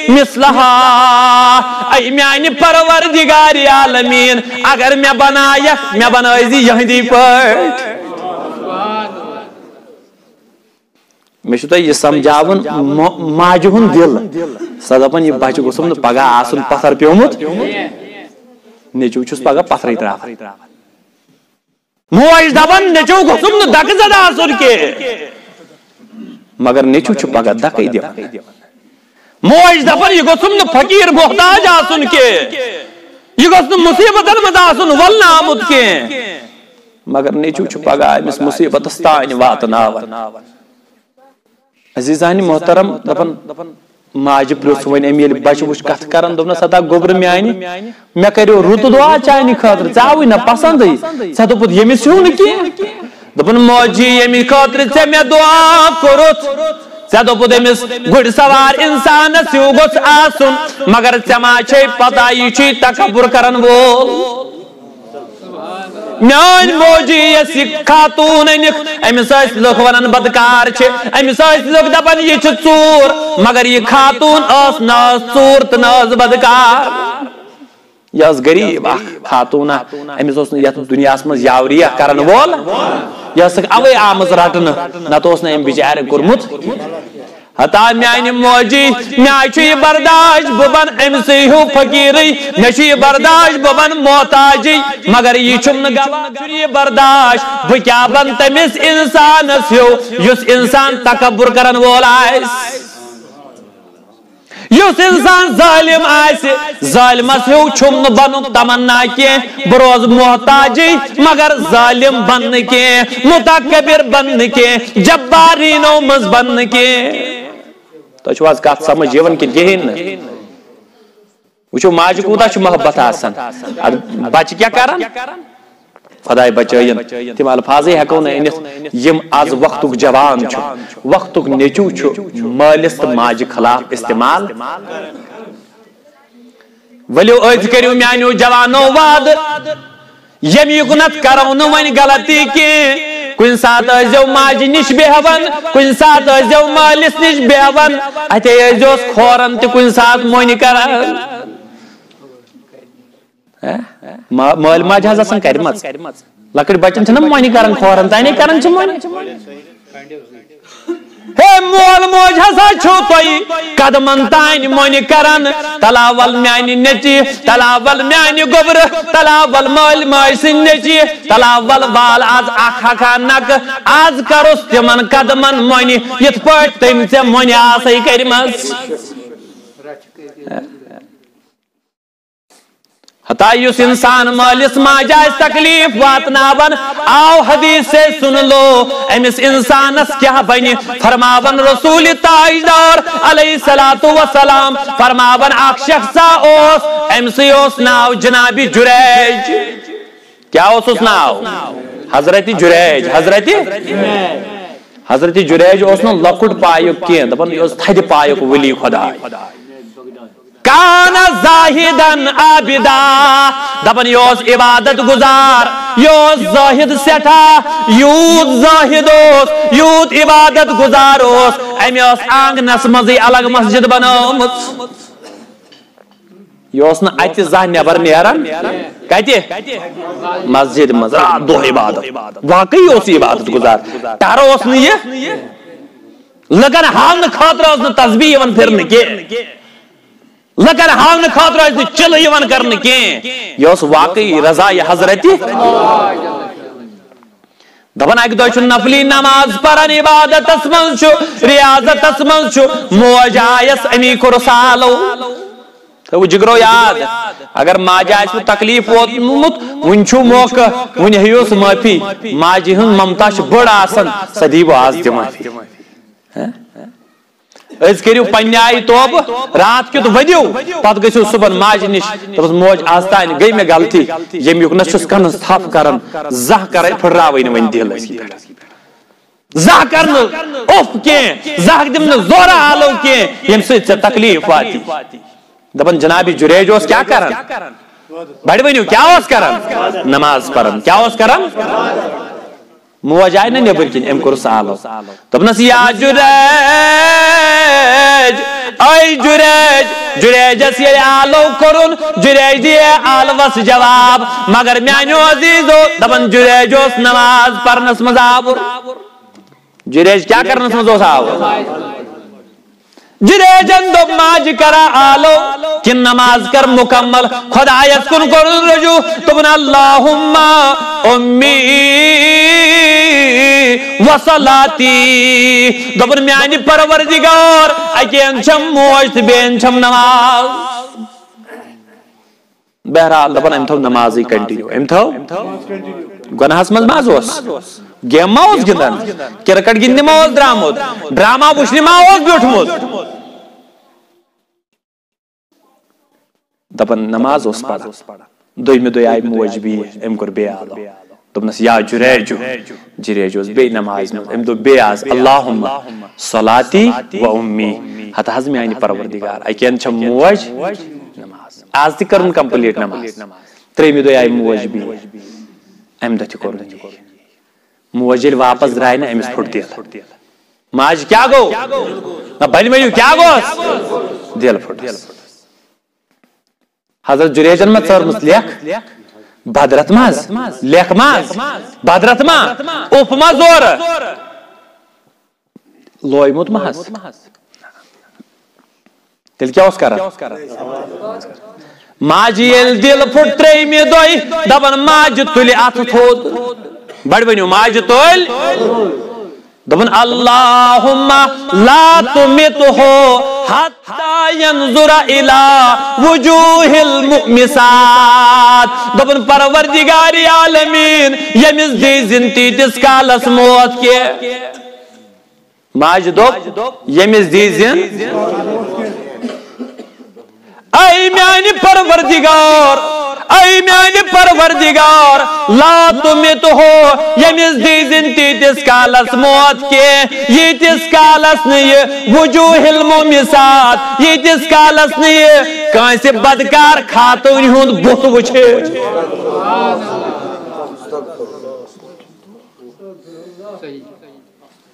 مثلها اے میانی پروردگار عالمین اگر میں بنایا میں بنائی زی یہندی پٹ میں چھو تو یہ سمجھاون ماجہن دل سدپن یہ بچہ گوسم پگہ آسن پتھر پیومت نیچو چھس پگہ پتھر تراون موج دپن نیچو گوسم دک زدہ آسن کے مگر نیچو چھ پگہ دکی دیوان موج دپن یہ گوسم فقیر محتاج آسن کے یہ گوسم مصیبتن مد آسن ولنا آمد کے مگر نیچو چھ پگہ امس مصیبت استان واتناون عزیزانی محترم دپن ماج پرس ون امیل بچ وچ کت کرن دپن سدا گوبر میانی مے کریو رت دعا چانہ خاطر ژاوی نہ پسند ژے دپت یمس ہیو نہ کی دپن موجی یمی خاطر ژے مے دعا کرت ژے دپت امس گڑ سوار انسان ہیو گوژھ آسن مگر ژے ما چھے پتہ یہ چھ تکبر کرن وول میان موجی یس خاتون امس لوگ ونان بدکار امس لوگ دپان یہ ژور مگر یہ خاتون اس نا ژور تو نا بدکار یہ غریب خاتون امس یت دنیا من یاوریہ کرن وول یہ اوے آمز رٹن نت ام بچار کورمت حتا میانی موجی میاچی برداشت ببن امسی ہو فقیری میچی برداشت ببن محتاجی مگر یہ چھم نگوا یہ برداشت بکیا بن تمس انسان سیو یس انسان تکبر کرن وول آئیس یس انسان ظالم آئیس ظالمس ہیو چھم بنو تمنا کی بروز محتاجی مگر ظالم بن کے متکبر بن کے جبارینو مز بن کے تو آز کت سمجھ یوان کن کہین وچو ماجہ کوتاہ چھ محبت آسان بچہ کیا کران خدای بچائین تم الفاظ ہیکو نہ انت یم آز وقتک جوان چھ وقتک نیچو چھ مالس تو ماجہ خلاف استعمال ولیو عید کریو میانیو جوانو واد یم یکنت کرو نو ون غلطی کی کن سات ازیو ماجہ نش بیہون کن سات ازیو مالس نش بیہون اتے ازیوس کھورن تہ کن سات مونی کران مال ماجہ حض آسان کرمژ لکٹ بچن چھنا مونی کران کھورن تانے کران چھ مونی ہے مول موج ہسا چھو توئی قدمن تان مونی کران تلاول میانی نچی تلاول میانی گبر تلاول مال ماج سن نچی تلاول بال آز اکھا نک آز کروس تمن قدمن مونی یت پٹ تم ژے مونی آسے کرمژ حتا یس انسان مالس ماجہ تکلیف واتناون آو حدیث سے سن لو امس انسانس کیا بنی فرماون رسول تاجدار علیہ الصلوۃ والسلام فرماون اخ شخصا اوس امسی اوس ناو جناب جریج کیا اوس ناو حضرت جریج حضرت جریج اوس نہ لکٹ پایک کی دپن اوس تھد پایک ولی خدا کان زاہدن عابدا دپن یوس عبادت گزار یوس زاہد سٹھا یوت زاہد اوس یوت عبادت گزار اوس امی اوس آنگنس مزی الگ مسجد بنومت یوس نہ اتہ زاہ نبر نیران کتہ مسجد مز رات دہ عبادت واقعی اوس عبادت گزار ٹر اوس نہ یہ لگن ہاؤن خاطر اوس نہ تسبیح یوان پھرن کی لگن ہاؤن خاطر اوس نہ چل یوان کرن کی یہ اوس واقعی رضا حضرت دپن اکہ دہ چھ نفلی نماز پران عبادت من ریاضت من موج آیس امی کور سالو تو جگرو یاد اگر ماجہ آس تکلیف ووتمت ون چھو موقع ون ہیوس معافی ماجہ ہن ممتا بڑ آسان سہ دیو آز تہ معافی از کریو پنہ آئی توب رات کیت ودیو پتہ گژھو صبح ماجہ نش دپس موج آز تان گئی مے غلطی یمیک نہ چھس کنس تھپ کران زہ کر پھراوی نہ ون دل اس پہ زہ کرن اوف کی زہ دم نہ زورا آلو کی یم سۭتۍ ژےٚ تکلیف واتی دپن جناب جریج اوس کیا کران بڑ ونیو کیا اوس کران نماز پران کیا اوس کران موج آئی نا نیبر کن ام کور سالو دپنس یا جریج اے جریج جریجس یہ آلو کرن جریج دی آلوس جواب مگر میانیو عزیزو دپن جریج اوس نماز پرنس مز آور جریج کیا کرنس مز اوس آور جریجن دب ماج کرا آلو کن نماز کر مکمل خدایت کن کر رجوع تبن اللہم امی وصلاتی دبن میانی پروردگار اکین چھم موج بین چھم نماز بہرحال دبن ام تھو نمازی کنٹینیو ام تھو گناہس مز ماز اوس گیم ما اوس گندن کرکٹ گندنہ ما اوس درامت ڈرامہ وچھنہ ما اوس بیوٹھمت دپن نماز اوس پڑھان دویمہ دۄہ آئی موج بی ام کور بے آلو دپنس یا جریجو جریج اوس بے نماز مز ام دوپ بے آز اللہم صلاتی و امی حتی حض میانی پروردگار اکین چھم موج نماز آز تی کرن کمپلیٹ نماز تریمہ دۄہ آئی موج بی ام دہ تہ کورن موج ییٚلہِ واپس درائے نا امس پھٹ دل ماج کیا گو بن ؤنِو کیا گوس دل پھٹس حضرت جریجن ما ژٔرمٕژ لیکھ بدرت ماز لیکھ ماز بدرت ما اوپ ما زور لویمُت ما حظ تیل کیا اس کرا ماجی یل دل پھٹ تریمہِ دۄہہِ دپان ماجہِ تُلہِ اَتھٕ تھوٚد بڑِ ؤنِو ماجہِ تُلۍ دپان اللہُمَّ لا تُمِتْهُ حَتَّى يَنظُرَ إِلَى وُجُوهِ الْمُؤْمِسَاتِ دپان پروردگارِ عالمین ییٚمِس دیٖزِن تیٖتِس کالس موت کہِ ماجہِ دوٚپ ییٚمِس دیٖزِن اے میانہِ پروردگار اے میانہِ پروردگار لا تُمِتْهُ ییٚمِس دیٖزِن تیٖتِس کالس موت کینٛہہ ییٖتِس کالس نہٕ یہِ وجوٗہ المُمِسات ییٖتِس کالس نہٕ یہِ کٲنٛسہِ بدکار خاتوٗنہِ ہُنٛد بُتھ وٕچھِ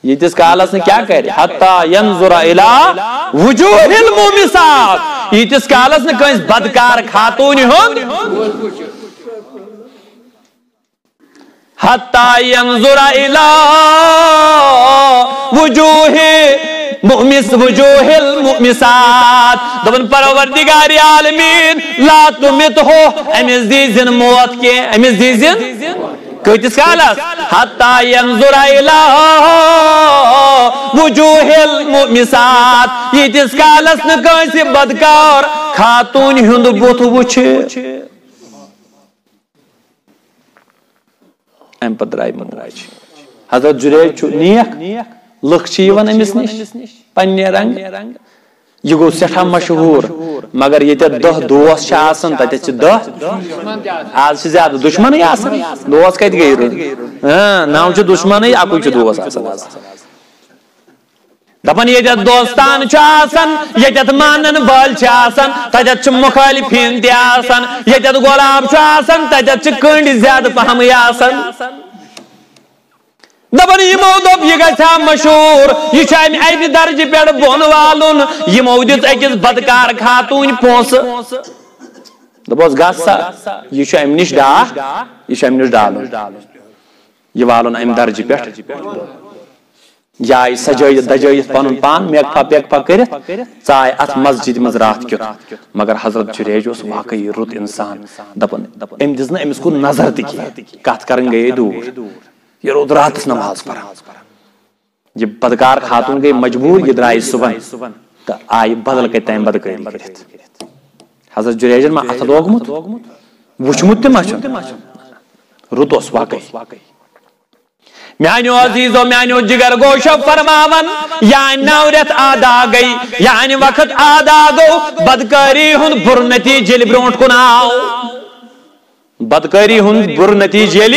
ییٖتِس کالس نہٕ کیٛاہ کرِ حتیٰ ینظُرَ إِلَى وُجوٗهِ الْمُمِسات ییٖتِس کالس نہٕ کٲنٛسہِ بدکار خاتوٗنہِ ہُنٛد حتیٰ ینظُرَ إِلَى وُجوٗهِ المُمِسات دپان پروردگارِ عالمین لا تُمِتْهُ أمِس دیٖزِن موت کینٛہہ أمِس دیٖزِن کۭتِس کالس حتیٰ ینظُرَ إِلَى وُجوٗهِ المُمِسات ییٖتِس کالس نہٕ کٲنٛسہِ بدکار خاتوٗنہِ ہُنٛد بُتھ وٕچھِ امہِ پتہٕ درٛاے موج حضرت جُریج چھُ نیک لُکھ چھِ یِوان أمِس نِش پننہِ رنٛگہٕ یہ گو سٹھا مشہور مگر یہ 10 دوست چھِ آسان تتٮ۪تھ چھِ 10 آز چھِ زیادٕ دشمنٕے آسان دوست کتہِ گٔے 9 چھِ دشمنٕے 1 چھُ دوست آسان آز دپان ییٚتٮ۪تھ دوستان چھُ آسان ییٚتٮ۪تھ مانن وٲلۍ چھِ آسان تتٮ۪تھ چھِ مُخٲلِفیٖن تہِ آسان ییٚتٮ۪تھ غۄلام چھُ آسان تتٮ۪تھ چھِ کٔنٛڈۍ زیادٕ پہمٕے آسان دپان یمو دوٚپ یہِ گژھِ ہا مشہوٗر یہِ چھُ امہِ اَکہِ درجہِ پٮ۪ٹھ بۄن والُن یمو دِژ أکِس بدکار خاتوٗنۍ پونٛسہٕ دوٚپُس گژھ سا یہِ چھُ امہِ نِش ڈاکھ یہِ چھُ امہِ نِش ڈالُن یہِ والُن امہِ درجہِ پٮ۪ٹھ یہِ آیہِ سجٲیِتھ دجٲیِتھ پنُن پان میکفا پیکفا کٔرِتھ ژاے اتھ مسجدِ منٛز راتھ کیُتھ مگر حضرت جُریج اوس واقعی رُت انسان دپان أمۍ دِژ نہٕ أمِس کُن نظر تہِ کینٛہہ کتھ کرٕنۍ گٔیے دوٗر یہ روٗد راتس نماز پران یہ بدکار خاتون گئی مجبور یہ درائے صبح تو آئی بدل کے تیم بدکاری کرت حضرت جریجن ما اتھ لوگمت وچمت تہ ما رُت اوس واقعی میانیو عزیزو میانیو جگر گوشو فرماون یعنی نورت آدا گئی یعنی وقت آدا گو بدکاری ہند بر نتیجہ برونٹ کن آو بدکاری ہند بر نتیجہ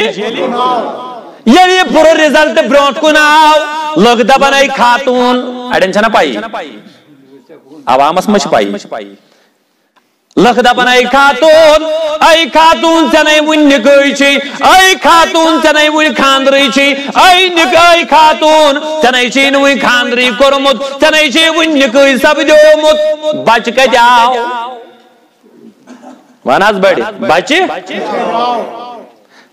یہ بر رزلٹ برونٹ کن آو لوگ دپان اے خاتون اڑین چھنا پائی عوامس مچ پائی لکھ دپان اے خاتون ژے ون نکٲے چھی اے خاتون ژے ون خاندرٕے چھی اے خاتون ژے چھی نہٕ ون خاندرٕے کوٚرمُت ژے چھی ون نکٲے سپدیومُت بچہ کتہِ آو ون حظ بڑِ بچہ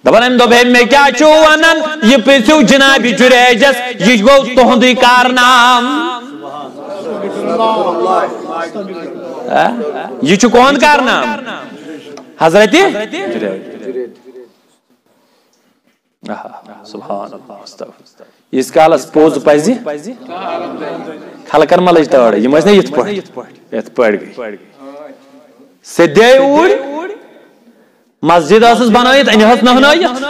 دپان أمۍ دوٚپ ہے مےٚ کیٛاہ چھُو ونان یہِ پرٛژھِو جناب جُریجس یہِ گوٚو تُہُنٛدُے کارنام یہ چھُ کون کارنام حضرت سبحان اللہ یس کالس پوٚز پزِ خلقن ما لٔج تٲر یِم ٲسۍ نہ یِتھ پٲٹھۍ گٔے سیٚدے اوٗرۍ مسجد ٲسٕس بنٲیِتھ أنۍہَس نٔہنٲیِتھ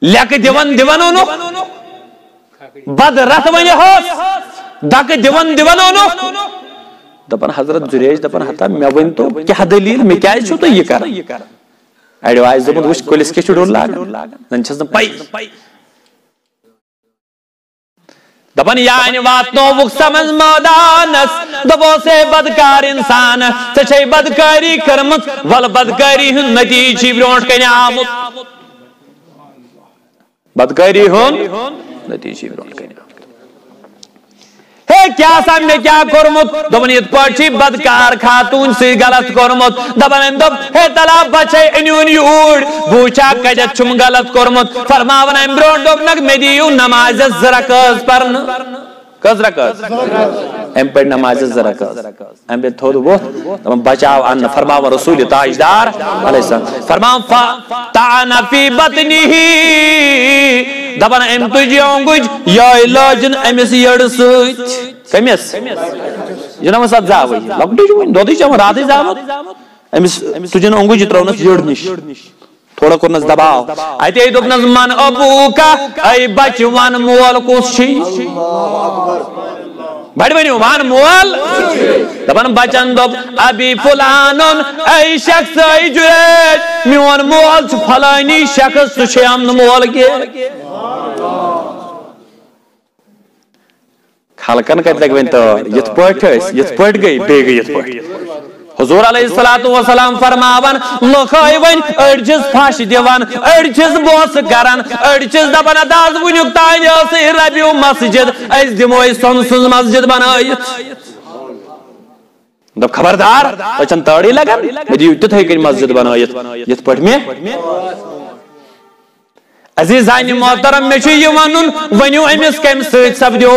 لیٚکہٕ دِوان اوٚنُکھ بد رتھ ؤنِہوس دکہٕ دِوان اوٚنُکھ دپان حضرت جُریج دپان ہتا مےٚ ؤنۍتو کیٛاہ دٔلیٖل مےٚ کیٛازِ چھُو تُہۍ یہِ کران اڑیو آسہِ دوٚپمُت وٕچھ کُلِس کیٛاہ چھُ ڈوٚل لاگان زن چھس نہٕ پاے دپان یعنی واتنووُکھ سمجھ مٲدانس دوٚپوس ہے بدکار انسان ژےٚ چھے بدکٲری کٔرمٕژ ولہٕ بدکٲری ہُنٛد نتیٖجہٕ چھُے برونٛٹھ کنہِ آمُت بدکٲری ہُنٛد نتیٖجہٕ چھُے برونٛٹھ کنہِ آمُت ہے کیٛاہ سا مےٚ کیٛاہ کوٚرمُت دوٚپُن یِتھ پٲٹھۍ چھُے بدکار خاتوٗن سۭتۍ غلط کوٚرمُت دپان أمۍ دوٚپ ہے تلا بچے أنۍہوٗن یوٗرۍ بہٕ وٕچھٕ ہا کتٮ۪تھ چھُم غلط کوٚرمُت فرماوان أمۍ برونٛٹھ دوٚپنکھ مےٚ دِیِو نمازس 2 رکٲژ پرنہٕ کٔژ رکٲژ ام پہ نماز زرکاز ام پہ تھوڑ بہت بچاو ان فرماو رسول تاجدار علیہ السلام فرماو فَتَعَنَ فِي بَطْنِهِ دبن ام تجی اونگج یا لاجن امس یڑ سوچ کمیس جنام ساتھ زاوی لکٹی جو دو دی چاہم راتی زاوت امس تجن اونگج ترونس یڑ نش تھوڑا کرنس دباو ایتی ای دکنس من ابو کا ای بچ وان مول کس چھی بڑی بنی وان مول دبن بچن دب ابی فلانن ای شخص ای جریج میون مول چھ فلانی شخص تو چھ امن مول کے خلقن کت لگ ون تو یت پٹ گئی بے گئی یت پٹ حضور علیہ السلام فرماون لکھائی ون اڑچس پھاش دیوان اڑچس بوس کران اڑچس دپان داز ونیک تان سی ربیو مسجد اس دمو سن سن مسجد بنائیت دب خبردار اچھن تاڑی لگن دیو تتھے کن مسجد بنائیت یت پٹ میں عزیزانی محترم میں یہ ونن ونیو امس کم سۭتۍ سپدیو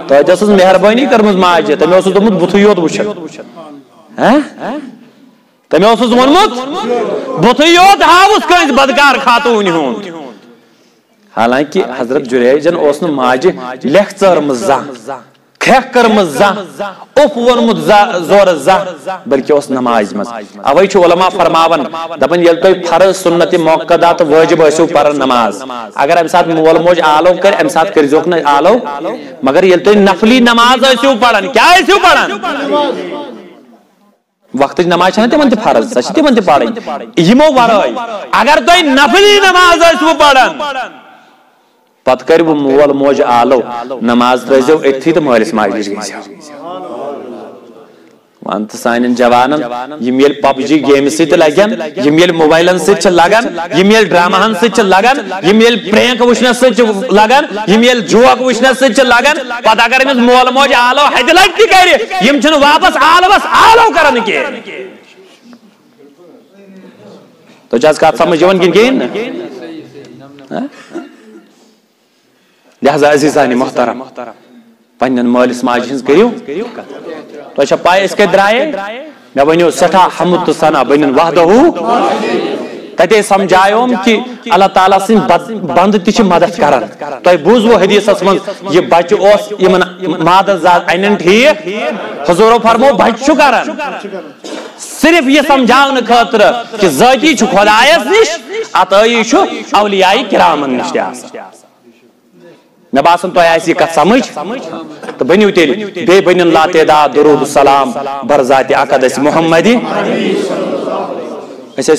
تو ٲسٕس مہربٲنی کٔرمٕژ ماجہِ تٔمۍ اوسُس دوٚپمُت بُتھٕے یوت وٕچھن تٔمۍ اوسُس ووٚنمُت بُتھٕے یوت ہاوُس کٲنٛسہِ بدکار خاتوٗنہِ ہُنٛد حالانکہِ حضرت جُریجن اوس نہٕ ماجہِ لیکھ ژٲرمٕژ زانٛہہ کھیکھ کٔرمٕژ زانٛہہ اُف ووٚنمُت زورٕ زانٛہہ بلکہِ اوس نمازِ منٛز اوے چھُ علما فرماون دپان ییٚلہِ تُہۍ فرض سُنت مؤکدہ تہٕ وٲجب ٲسِو پران نماز اگر امہِ ساتہٕ مول موج آلو کرِ امہِ ساتہٕ کٔرزیوکھ نہٕ آلو مگر ییٚلہِ تُہۍ نفلی نماز ٲسِو پران کیٛاہ ٲسِو پران وقتٕچ نماز چھنہ تِمن تہِ فرض سۄ چھِ تِمن تہِ پرٕنۍ یِمو ورٲے اگر تُہۍ نفلی نماز ٲسِوٕ پران پتہٕ کٔرِوٕ مول موج آلو نماز ترٲزیو أتھی تہٕ مٲلِس ماجہِ نِش گٔژھِو وان تو سانین جوانن یم یل پب جی گیم سۭتۍ لگن یم یل موبائلن سۭتۍ چھِ لگن یم یل ڈراماہن سۭتۍ چھِ لگن یم یل پرینک وٕچھنس سۭتۍ چھِ لگن یم یل جوک وٕچھنس سۭتۍ چھِ لگن پتہٕ اگر أمِس مول موج آلو ہتہِ لٹہِ تہِ کرِ یم چھِنہٕ واپس آلوس آلو کران کینٛہہ تو چھِ حظ کتھ سمجھ یِوان کِنہٕ کِہیٖنۍ نہٕ لہذا عزیزانہِ محترم پنن مالس ماجہِ ہٕنٛز کٔرِو تۄہہِ چھا پاے أسۍ کتہِ درٛایے مےٚ ؤنِو سٮ۪ٹھاہ حمد تہٕ ثنا بنن وحدہوٗ تتے سمجھایوم کہ اللہ تعالیٰ سٕنٛدۍ بنٛدٕ تہِ چھِ مدد کران تۄہہِ بوٗزوٕ حدیثس منٛز یہِ بچہِ اوس یِمن مادٕ زاد انن ٹھیٖک حضوٗرو فرمو بچہِ چھُ کران صرف یہ سمجھاونہٕ خٲطرٕ کہ ذٲتی چھُ خۄدایس نِش عطٲیی چھُ اولیاء کرامن نِش تہِ آسان مےٚ باسان تۄہہِ آسہِ یہِ کتھ سمجھ تہٕ بٔنِو تیٚلہِ بیٚیہِ بٔنِن لاتعداد درود السلام برذاتِ اقدس محمدی أسۍ ٲسۍ